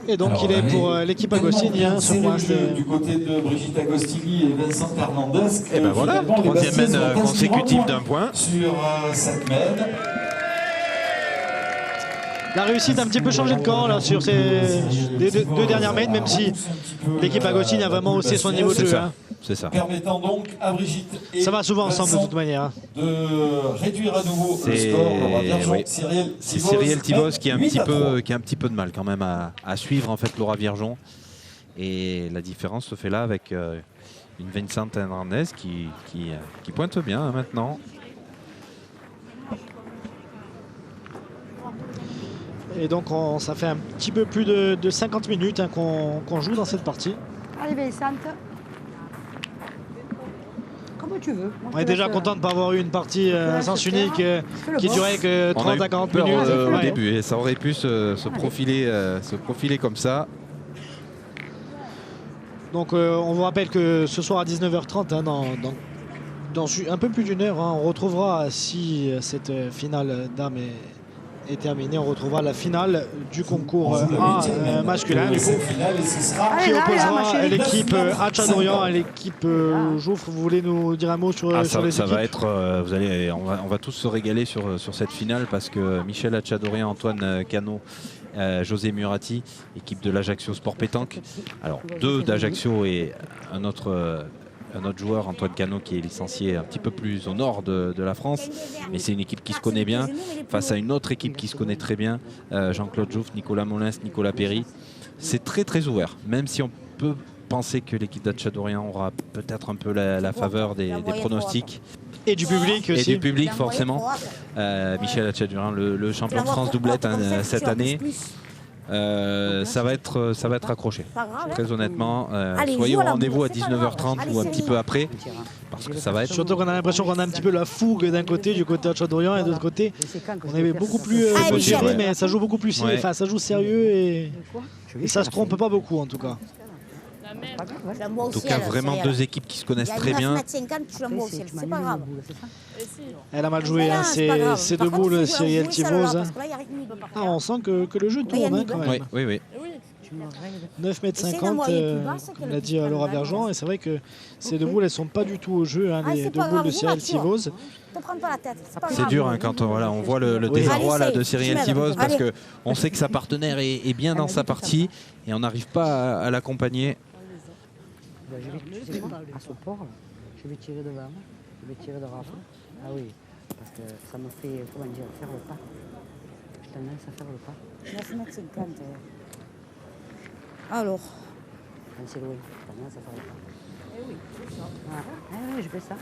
Et donc il est pour l'équipe Agostini. Hein, ce point, du côté de Brigitte Agostini et Vincent Fernandez. Et ben voilà, troisième mène consécutive d'un point. Sur cette mène. La réussite a un petit peu changé de camp là, sur ces deux dernières mènes, même si l'équipe Agostini a vraiment haussé son niveau de jeu. Hein. C'est ça. Permettant donc à Brigitte et ça va souvent ensemble de toute manière. Hein. De réduire à nouveau le score. C'est Cyrielle Tivos qui a un petit peu de mal quand même à suivre en fait Laura Viergeon. Et la différence se fait là avec une Vincent Hernandez qui pointe bien hein, maintenant. Et donc ça fait un petit peu plus de 50 minutes hein, qu'on joue dans cette partie. Allez Vincent. Comme tu veux. On est déjà content de ne pas avoir eu une partie sens unique qui durait que 30 à 40 minutes. Au début, et ça aurait pu se profiler comme ça. Donc on vous rappelle que ce soir à 19h30, hein, dans un peu plus d'une heure, hein, on retrouvera, si cette finale dames est terminée, on retrouvera la finale du concours A masculin du coup, qui opposera l'équipe Hatchadorian à l'équipe Jouffre. Vous voulez nous dire un mot sur les équipes? Ça va être, on va tous se régaler sur cette finale parce que Michel Hatchadorian, Antoine Cano, José Murati, équipe de l'Ajaccio Sport Pétanque. Alors 2 d'Ajaccio et un autre joueur, Antoine Cano, qui est licencié un petit peu plus au nord de la France, mais c'est une équipe qui se connaît bien face à une autre équipe qui se connaît très bien, Jean-Claude Jouffre, Nicolas Molins, Nicolas Perry. C'est très très ouvert, même si on peut penser que l'équipe d'Hatchadorian aura peut-être un peu la faveur des pronostics. Et du public aussi. Et du public forcément. Michel Hatchadorian, le champion de France doublette cette année. Ça va être accroché. Très honnêtement, soyez au rendez-vous à 19h30 ou un petit peu après, parce que ça va être... Surtout qu'on a l'impression qu'on a un petit peu la fougue d'un côté, du côté Hatchadorian, et de l'autre côté, on est beaucoup plus géré, mais ça joue beaucoup plus, enfin ça joue sérieux et ça se trompe pas beaucoup en tout cas. En tout cas, vraiment 2 équipes qui se connaissent très bien. C'est pas grave. Elle a mal joué, hein. C'est debout le Cyrielle Tivos. Hein. Ah, on sent que le jeu tourne hein, quand même. Oui. 9,50 m, comme l'a dit Laura Viergeon, et c'est vrai que ces 2 boules, elles ne sont pas du tout au jeu, hein, les 2 boules de Cyrielle Tivos. C'est dur hein, quand on voit le désarroi là, de Cyrielle Tivos, parce qu'on sait que sa partenaire est bien dans sa partie et on n'arrive pas à l'accompagner. Ben, je vais, tu sais quoi, à ce port, là, je vais tirer devant, je vais tirer de rafle. Ah oui, parce que ça me fait, comment dire, faire le pas. Je tendance à faire le pas. 9,50 m. Alors, Quand c'est loin, je tendance à faire le pas. eh oui, c'est ça. Ah, ah oui, je fais ça.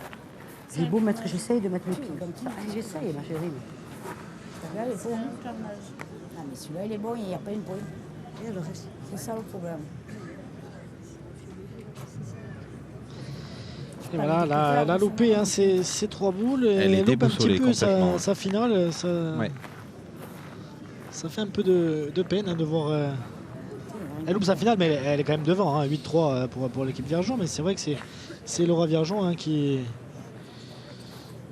J'ai beau mettre, j'essaye de mettre mes pieds comme ça. Ah, j'essaye, ma chérie. Celui-là, il est bon. Ah, mais celui-là, il est bon, il n'y a pas une pointe. Et le reste. C'est ça le problème. Et voilà, elle a loupé hein, ces 3 boules. Elle est loupe un petit déboussolée peu complètement. sa finale. Ouais. Ça fait un peu de peine hein, de voir. Elle loupe sa finale, mais elle est quand même devant. Hein, 8-3 pour l'équipe Viergeon. Mais c'est vrai que c'est Laura Viergeon hein, qui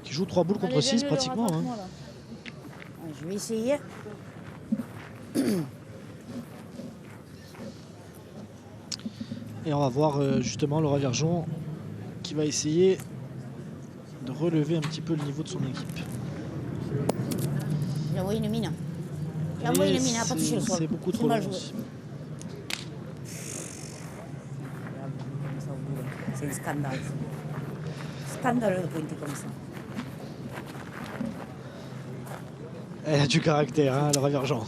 joue 3 boules contre 6 pratiquement. Hein. Je vais essayer. Et on va voir justement Laura Viergeon qui va essayer de relever un petit peu le niveau de son équipe. J'ai envoyé une mine. J'ai envoyé une mine, elle n'a pas touché le sol. C'est beaucoup trop mal long. joué. C'est un scandale. Scandaleux de pointer comme ça. Elle a du caractère, hein, Laura Viergeon.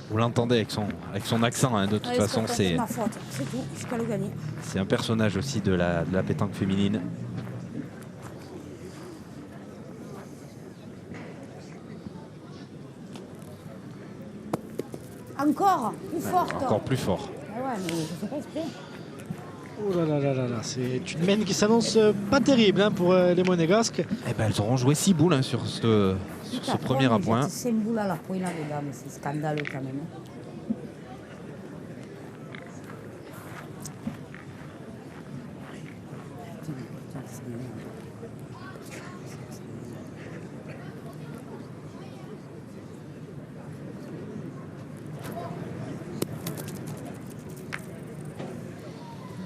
Vous l'entendez avec son accent, hein, de toute façon, c'est ma faute, c'est tout, je peux le gagner. c'est un personnage aussi de la pétanque féminine. Encore plus forte. Encore plus fort. Ah ouais, mais je fais pas exprès. Oh là là là là là, c'est une mène qui s'annonce pas terrible hein, pour les Monégasques. Eh ben, elles auront joué 6 boules hein, sur ce premier à point. C'est une boule à la pointe là-dedans, mais c'est scandaleux quand même.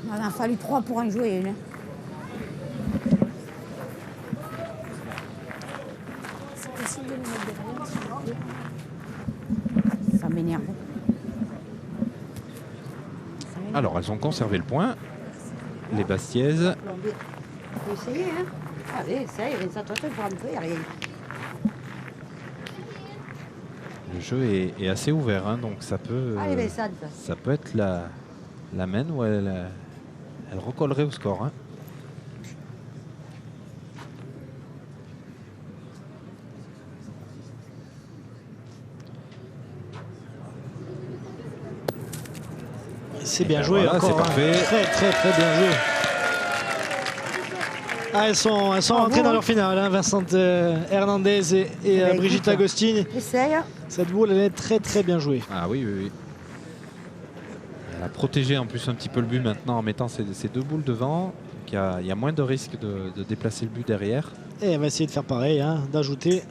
Il en a fallu 3 pour en jouer une. C'est possible de le mettre derrière, s'il vous plaît. Ça m'énerve. Alors, elles ont conservé le point. Les Bastiaises. On peut essayer, hein. Allez, essaye, ça toi, tu peux rentrer, rien. Le jeu est assez ouvert, hein, donc ça peut, Allez, Vincent. ça peut être la main où elle recollerait au score. Hein. C'est bien ben joué voilà, encore. c'est parfait. Très très très bien joué. Ah, elles sont rentrées dans leur finale, hein, Vincent Hernandez et Brigitte Agostini. Essaye. Cette boule, elle est très très bien jouée. Ah oui, oui, oui. Elle a protégé en plus un petit peu le but maintenant en mettant ces 2 boules devant. Il y a moins de risque de déplacer le but derrière. Et elle va essayer de faire pareil, hein, d'ajouter.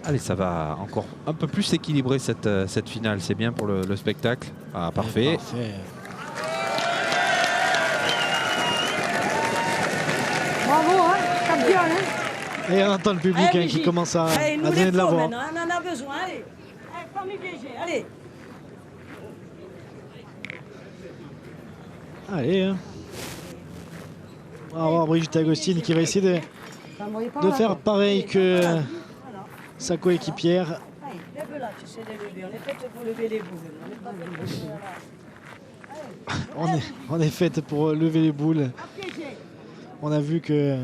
Allez, ça va encore un peu plus équilibrer cette finale. C'est bien pour le spectacle. Ah, parfait. Parfait. Bravo, hein, champion, hein. Et on entend le public hein, qui commence à donner de la voix. On en a besoin, allez. Allez, famille BG, allez. Allez. Hein. On va voir Brigitte Agostini qui va essayer de faire pareil que sa coéquipière. Lève-la, tu sais les lever. On est fait pour lever les boules. On est faite pour lever les boules. On a vu que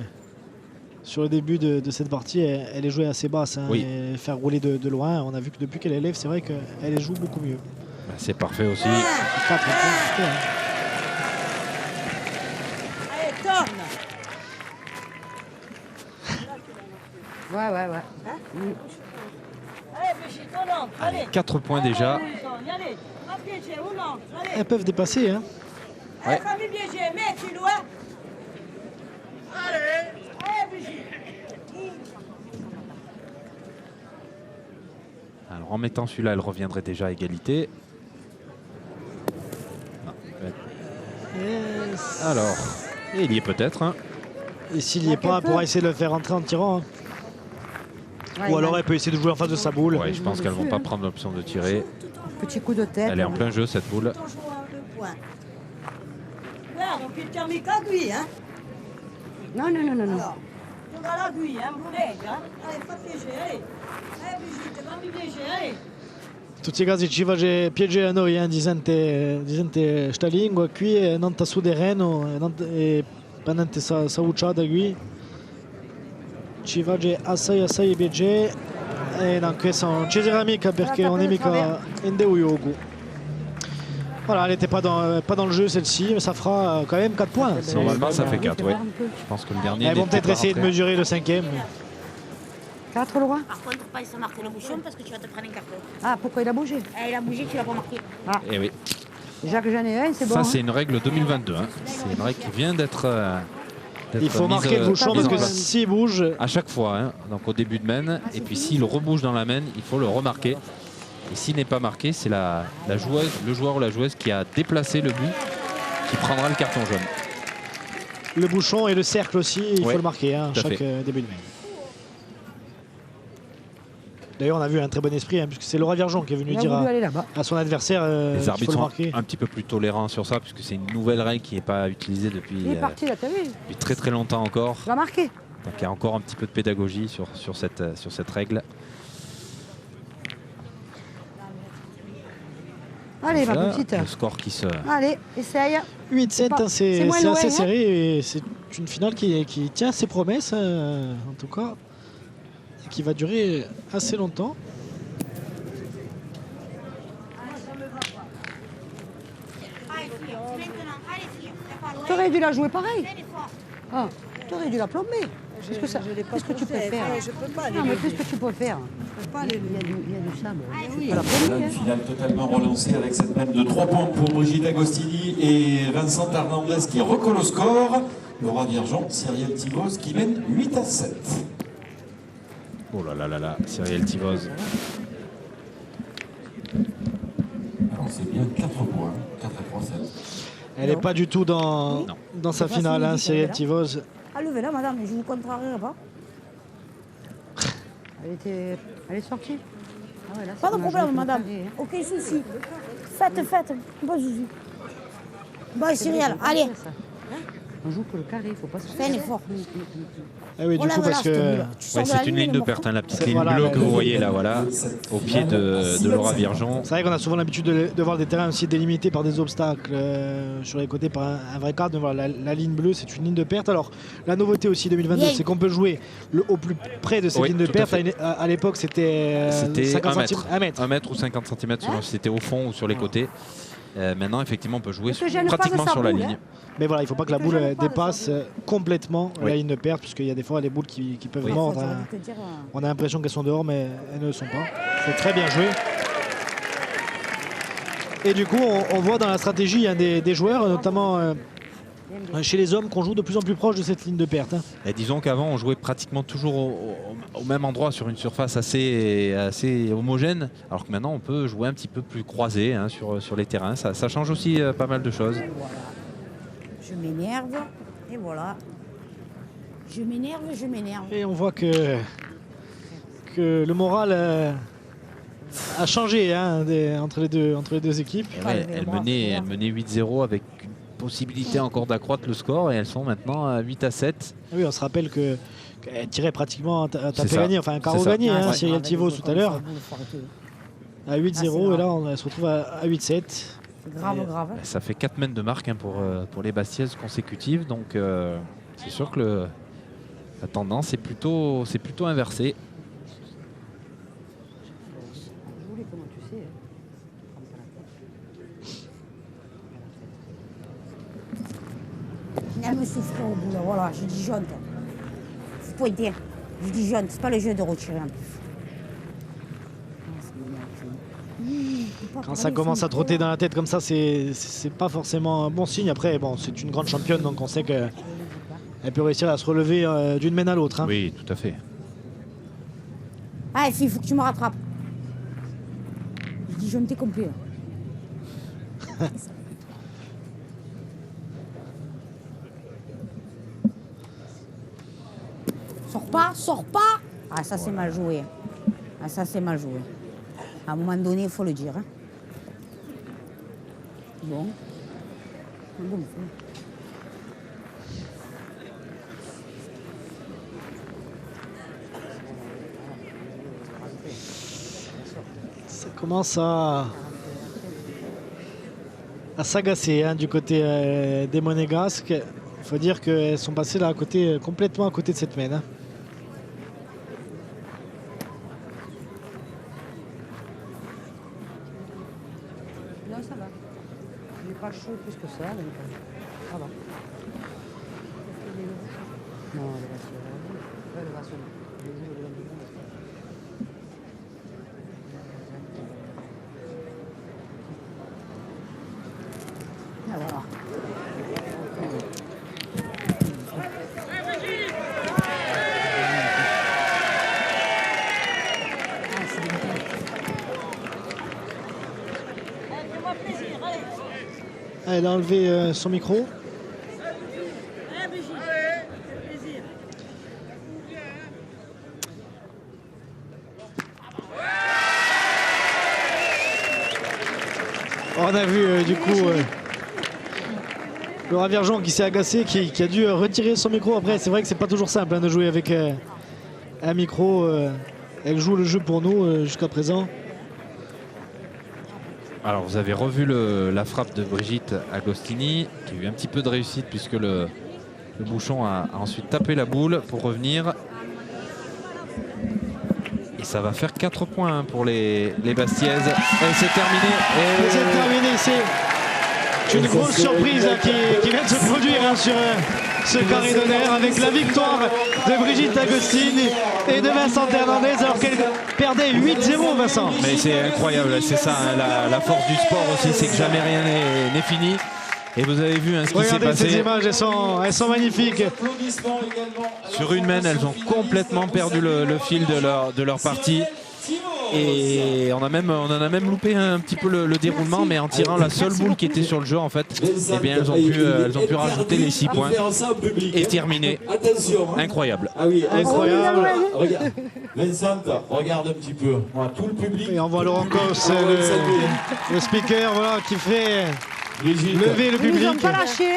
sur le début de cette partie, elle est jouée assez basse hein, oui. et faire rouler de loin. On a vu que depuis qu'elle élève, c'est vrai qu'elle les joue beaucoup mieux. Ben, c'est parfait aussi. 4 points. Allez, tourne. Ouais. Allez, Brigitte, on entre. Allez, 4 points déjà. Allez, BG, on entre. Allez. Elles peuvent dépasser. Hein. Ouais. Allez, famille BG, mets, tu dois. Allez, Brigitte. Alors en mettant celui-là, elle reviendrait déjà à égalité. Non. Alors, et il y est peut-être. Hein. Et s'il n'y est pas, elle pourra essayer de le faire rentrer en tirant. Hein. Ouais, Ou alors elle peut essayer de jouer en face de sa boule. Ouais, je pense qu'elles vont pas prendre l'option de tirer. Petit coup de tête. Elle est en plein jeu cette boule. points. Regarde, donc il t'a mis qu'à lui, hein. Non, non, non, non, non. Alors, tu vas à l'aiguille, hein, boulet, hein. Allez, pas piéger, allez. Allez, Brigitte, va me piéger, allez. Tutti i casi ci face piacere a noi, di sta lingua qui non ta su terreno e pendente sa ucciata qui ci face assai piacere e non questo non ci sarà mica perché on est mica in Deu Yoku. Voilà, elle n'était pas dans le jeu celle-ci, mais ça fera quand même 4 points. Normalement, ça fait 4, oui. Je pense que le dernier. Elles vont peut-être essayer de mesurer le 5e. 4 le roi. Par contre, pas se marquer le bouchon parce que tu vas te prendre un carton. Ah, pourquoi il a bougé? Il a bougé, tu l'as pas marqué. Ah, Et oui. déjà que j'en ai un, c'est bon. Ça, hein. c'est une règle 2022. Hein. C'est une règle qui vient d'être. Il faut marquer le bouchon parce que s'il bouge. À chaque fois, hein. Donc au début de main, et puis s'il rebouge dans la main, il faut le remarquer. Et s'il n'est pas marqué, c'est la joueuse, le joueur ou la joueuse qui a déplacé le but qui prendra le carton jaune. Le bouchon et le cercle aussi, il faut le marquer, hein, chaque début de main. D'ailleurs, on a vu un très bon esprit, hein, puisque c'est Laura Viergeon qui est venu dire à son adversaire les arbitres faut le sont marquer. un petit peu plus tolérants sur ça, puisque c'est une nouvelle règle qui n'est pas utilisée depuis, Il est parti là, t'as vu? depuis très très longtemps encore. Il va marquer. Donc il y a encore un petit peu de pédagogie sur cette règle. Allez, ma Voilà, petite. le score qui se... Allez, essaye. 8-7, hein, c'est moins loin, assez hein. serré et c'est une finale qui tient ses promesses, en tout cas, et qui va durer assez longtemps. T'aurais dû la jouer pareil. Ah, t'aurais dû la plomber. Qu'est-ce que tu peux faire? Je peux pas Non, mais qu'est-ce que tu peux faire? Il y a du sable. Tu peux la plomber, Une hein. finale totalement relancée avec cette même de 3 points pour Brigitte Agostini et Vincent Hernandez qui recolle au score. Laura Viergeon, Cyrielle Tivos qui mène 8-7. Oh là là là là, Cyrielle Tivos. Alors c'est bien 4 points, 4 à 3, 7. Elle n'est pas du tout dans sa finale, hein, Cyrielle Tivos. Levez-la, madame, je ne vous contrarierai pas. Elle est sortie. Ah ouais, là, Pas de on a problème, joué madame. tout le temps, hein. Aucun souci. Faites, pas de souci. Bon, Cyrielle, allez. On joue que le carré, il ne faut pas se Fais un effort. Ah oui, du coup, parce que Ouais, c'est une ligne de perte, hein, la petite ligne bleue que vous voyez là, voilà, au pied de Laura Viergeon. c'est vrai qu'on a souvent l'habitude de voir des terrains aussi délimités par des obstacles sur les côtés par un vrai cadre. Voilà, la ligne bleue, c'est une ligne de perte. Alors, la nouveauté aussi 2022, c'est qu'on peut jouer au plus près de cette ligne de tout à perte. À l'époque, c'était 50 centimes. 1 mètre ou 50 cm selon si c'était au fond ou sur les côtés. Maintenant, effectivement, on peut jouer pratiquement sur la ligne. Mais voilà, il ne faut pas que la boule dépasse complètement la ligne de perte, puisqu'il y a des fois les boules qui peuvent mordre. On a l'impression qu'elles sont dehors, mais elles ne le sont pas. C'est très bien joué. Et du coup, on voit dans la stratégie des joueurs, notamment chez les hommes, qu'on joue de plus en plus proche de cette ligne de perte. Hein. Et disons qu'avant, on jouait pratiquement toujours au même endroit sur une surface assez homogène, alors que maintenant, on peut jouer un petit peu plus croisé, hein, sur les terrains. Ça change aussi pas mal de choses. Je m'énerve, et voilà. Je m'énerve. Et on voit que le moral a changé, hein, entre les deux équipes. Ouais, elle menait 8-0 avec une possibilité encore d'accroître le score, et elles sont maintenant à 8-7. Oui, on se rappelle qu'elle tirait pratiquement un tapé gagné, enfin un carreau gagné, hein, Cyrielle Tivos tout à l'heure. À 8-0, et là, elle se retrouve à 8-7. Grave. Ça fait 4 mètres de marque, hein, pour les Bastiaises consécutives, donc c'est sûr que la tendance est plutôt inversée. Elle me souffre au bout, là, voilà, je dis jaune. Vous pointez, je dis jaune, c'est pas le jeu de retirer en plus. Quand ça commence à trotter dans la tête comme ça, c'est pas forcément un bon signe. Après, bon, c'est une grande championne, donc on sait qu'elle peut réussir à se relever d'une main à l'autre. Hein. Oui, tout à fait. Ah, il faut que tu me rattrapes. Je dis jaune, t'es complet. Sors pas. Ah, ça c'est mal joué. Ah, ça c'est mal joué. À un moment donné, il faut le dire. Hein. Bon. Ça commence à s'agacer hein, du côté des Monégasques. Il faut dire qu'elles sont passées là à côté, complètement à côté de cette mène. Hein. Non, ça va. Il n'est pas chaud plus que ça, donc ça va. Non, elle va se lever. Elle va se lever. Alors. Elle a enlevé son micro. On a vu du coup Laura Viergeon qui s'est agacée, qui a dû retirer son micro. Après, c'est vrai que c'est pas toujours simple hein, de jouer avec un micro. Elle joue le jeu pour nous jusqu'à présent. Alors vous avez revu la frappe de Brigitte Agostini, qui a eu un petit peu de réussite puisque le bouchon a ensuite tapé la boule pour revenir. Et ça va faire 4 points pour les Bastiaises. Et c'est terminé. Et c'est terminé, c'est une grosse surprise hein, qui vient de se produire hein, sur ce carré d'honneur avec la victoire de Brigitte Agostini et de Vincent Hernandez alors qu'elle perdait 8-0, Vincent. Mais c'est incroyable, c'est ça hein, la force du sport aussi, c'est que jamais rien n'est fini. Et vous avez vu hein, ce qui s'est passé. Regardez ces images, elles sont magnifiques. Sur une main, elles ont complètement perdu le fil de leur partie. Et on en a même loupé un petit peu le déroulement, mais en tirant la seule boule qui était sur le jeu en fait, eh bien elles ont pu rajouter les 6 points et terminer. Incroyable. Ah oui, incroyable. Regarde. Vincent, regarde un petit peu. Voilà, tout le public. Et on voit Laurent Cos, le speaker, voilà, qui fait lever le public. Ils n'ont pas lâché.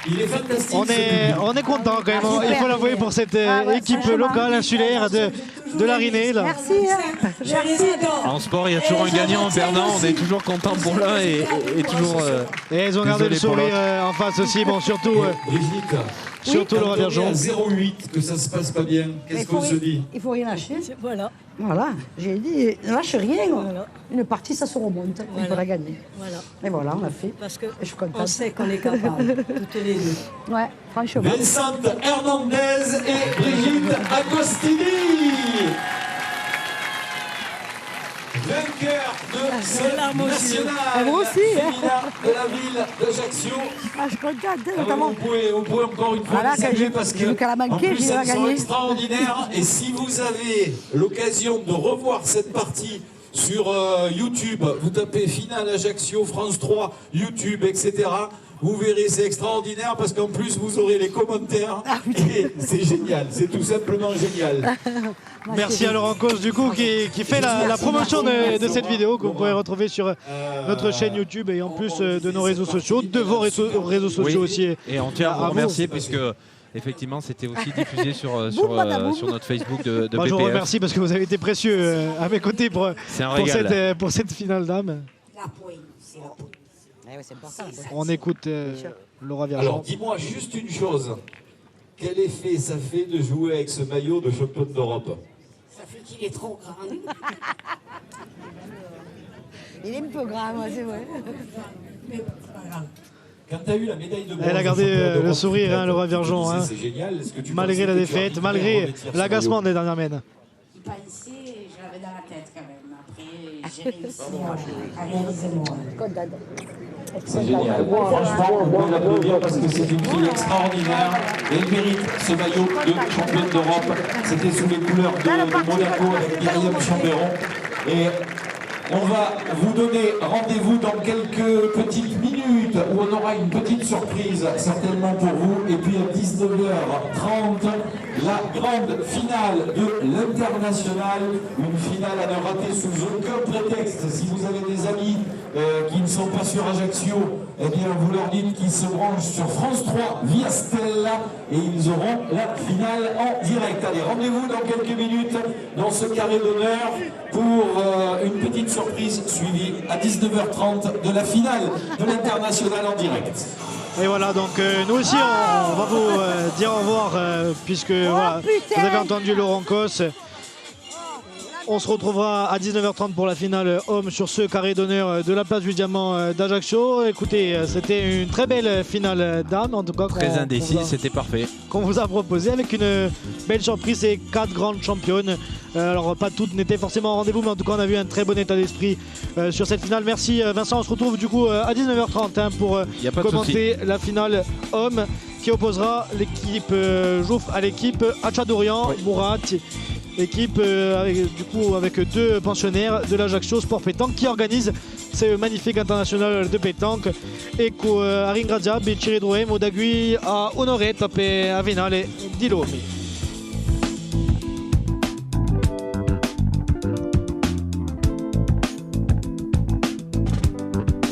Il est fantastique. On est content quand même, il faut l'avouer pour cette équipe locale insulaire de la Rinée. Merci. En sport, il y a toujours un gagnant, en perdant. On est toujours content pour l'un et toujours. Et ils ont gardé le sourire en face aussi. Bon, surtout Laura Viergeon. 0-8, que ça se passe pas bien. Qu'est-ce qu'on se dit? Il faut rien lâcher. Voilà. Voilà, j'ai dit, ne lâche rien. Voilà. Une partie, ça se remonte. On peut la gagner. Voilà. Et voilà, on l'a fait. Parce que je suis contente. on sait qu'on est capable, toutes les deux. Ouais, franchement. Vincent Hernandez et Brigitte Agostini. Vainqueur de ce national Moi aussi, de la ville d'Ajaccio. Ah, je suis contente, Ah notamment. vous pouvez encore une fois Voilà, les saluer parce que qu'elle a manqué, en plus j'ai elles sont gagné. extraordinaires. Et si vous avez l'occasion de revoir cette partie sur YouTube, vous tapez Finale Ajaccio, France 3, YouTube, etc. Vous verrez, c'est extraordinaire parce qu'en plus vous aurez les commentaires et c'est génial, c'est tout simplement génial. Merci à Laurent Cos du coup qui fait la promotion de cette vidéo que vous pourrez retrouver sur notre chaîne YouTube et en plus de nos réseaux sociaux, de vos réseaux sociaux aussi. Et on tient à vous remercier puisque effectivement c'était aussi diffusé sur notre Facebook de Moi, je vous BPF. remercie parce que vous avez été précieux à mes côtés pour cette finale d'âme. La poigne, c'est la poigne. Ouais, c'est important. On écoute Laura Viergeon. Alors dis-moi juste une chose, quel effet ça fait de jouer avec ce maillot de championne d'Europe? Ça fait qu'il est trop grand. Il est un peu grand, c'est vrai. Mais c'est pas grave. Quand tu as eu la médaille de bronze, Elle a gardé le sourire, Laura Viergeon. C'est génial. Malgré la défaite, malgré l'agacement des dernières mènes. Pas ici, je l'avais dans la tête quand même. Après, j'ai réussi à réaliser mon rêve. C'est génial. Franchement, on peut l'applaudir parce que c'est une fille extraordinaire. Et elle mérite ce maillot de championne d'Europe. C'était sous les couleurs de Monaco avec Myriam Chamberon. Et on va vous donner rendez-vous dans quelques petites minutes où on aura une petite surprise certainement pour vous. Et puis à 19h30, la grande finale de l'International. Une finale à ne rater sous aucun prétexte. Si vous avez des amis qui ne sont pas sur Ajaccio, eh bien vous leur dites qu'ils se branchent sur France 3 via Stella et ils auront la finale en direct. Allez, rendez-vous dans quelques minutes dans ce carré d'honneur pour une petite surprise suivie à 19h30 de la finale de l'International en direct. Et voilà, donc nous aussi on va vous dire au revoir puisque voilà, vous avez entendu Laurent Cos. On se retrouvera à 19h30 pour la finale homme sur ce carré d'honneur de la place du Diamant d'Ajaccio. Écoutez, c'était une très belle finale dame, en tout cas. Très indécis, c'était parfait. Qu'on vous a proposé avec une belle surprise et 4 grandes championnes. Alors pas toutes n'étaient forcément au rendez-vous, mais en tout cas on a vu un très bon état d'esprit sur cette finale. Merci Vincent, on se retrouve du coup à 19h30 pour commenter la finale homme qui opposera l'équipe Jouf à l'équipe Hatchadorian, Mourat. Équipe avec 2 pensionnaires de l'Ajaccio Sport Pétanque qui organise ce magnifique international de pétanque et a ringrazia Biciri Modagui a onore tape a finale di Lomi.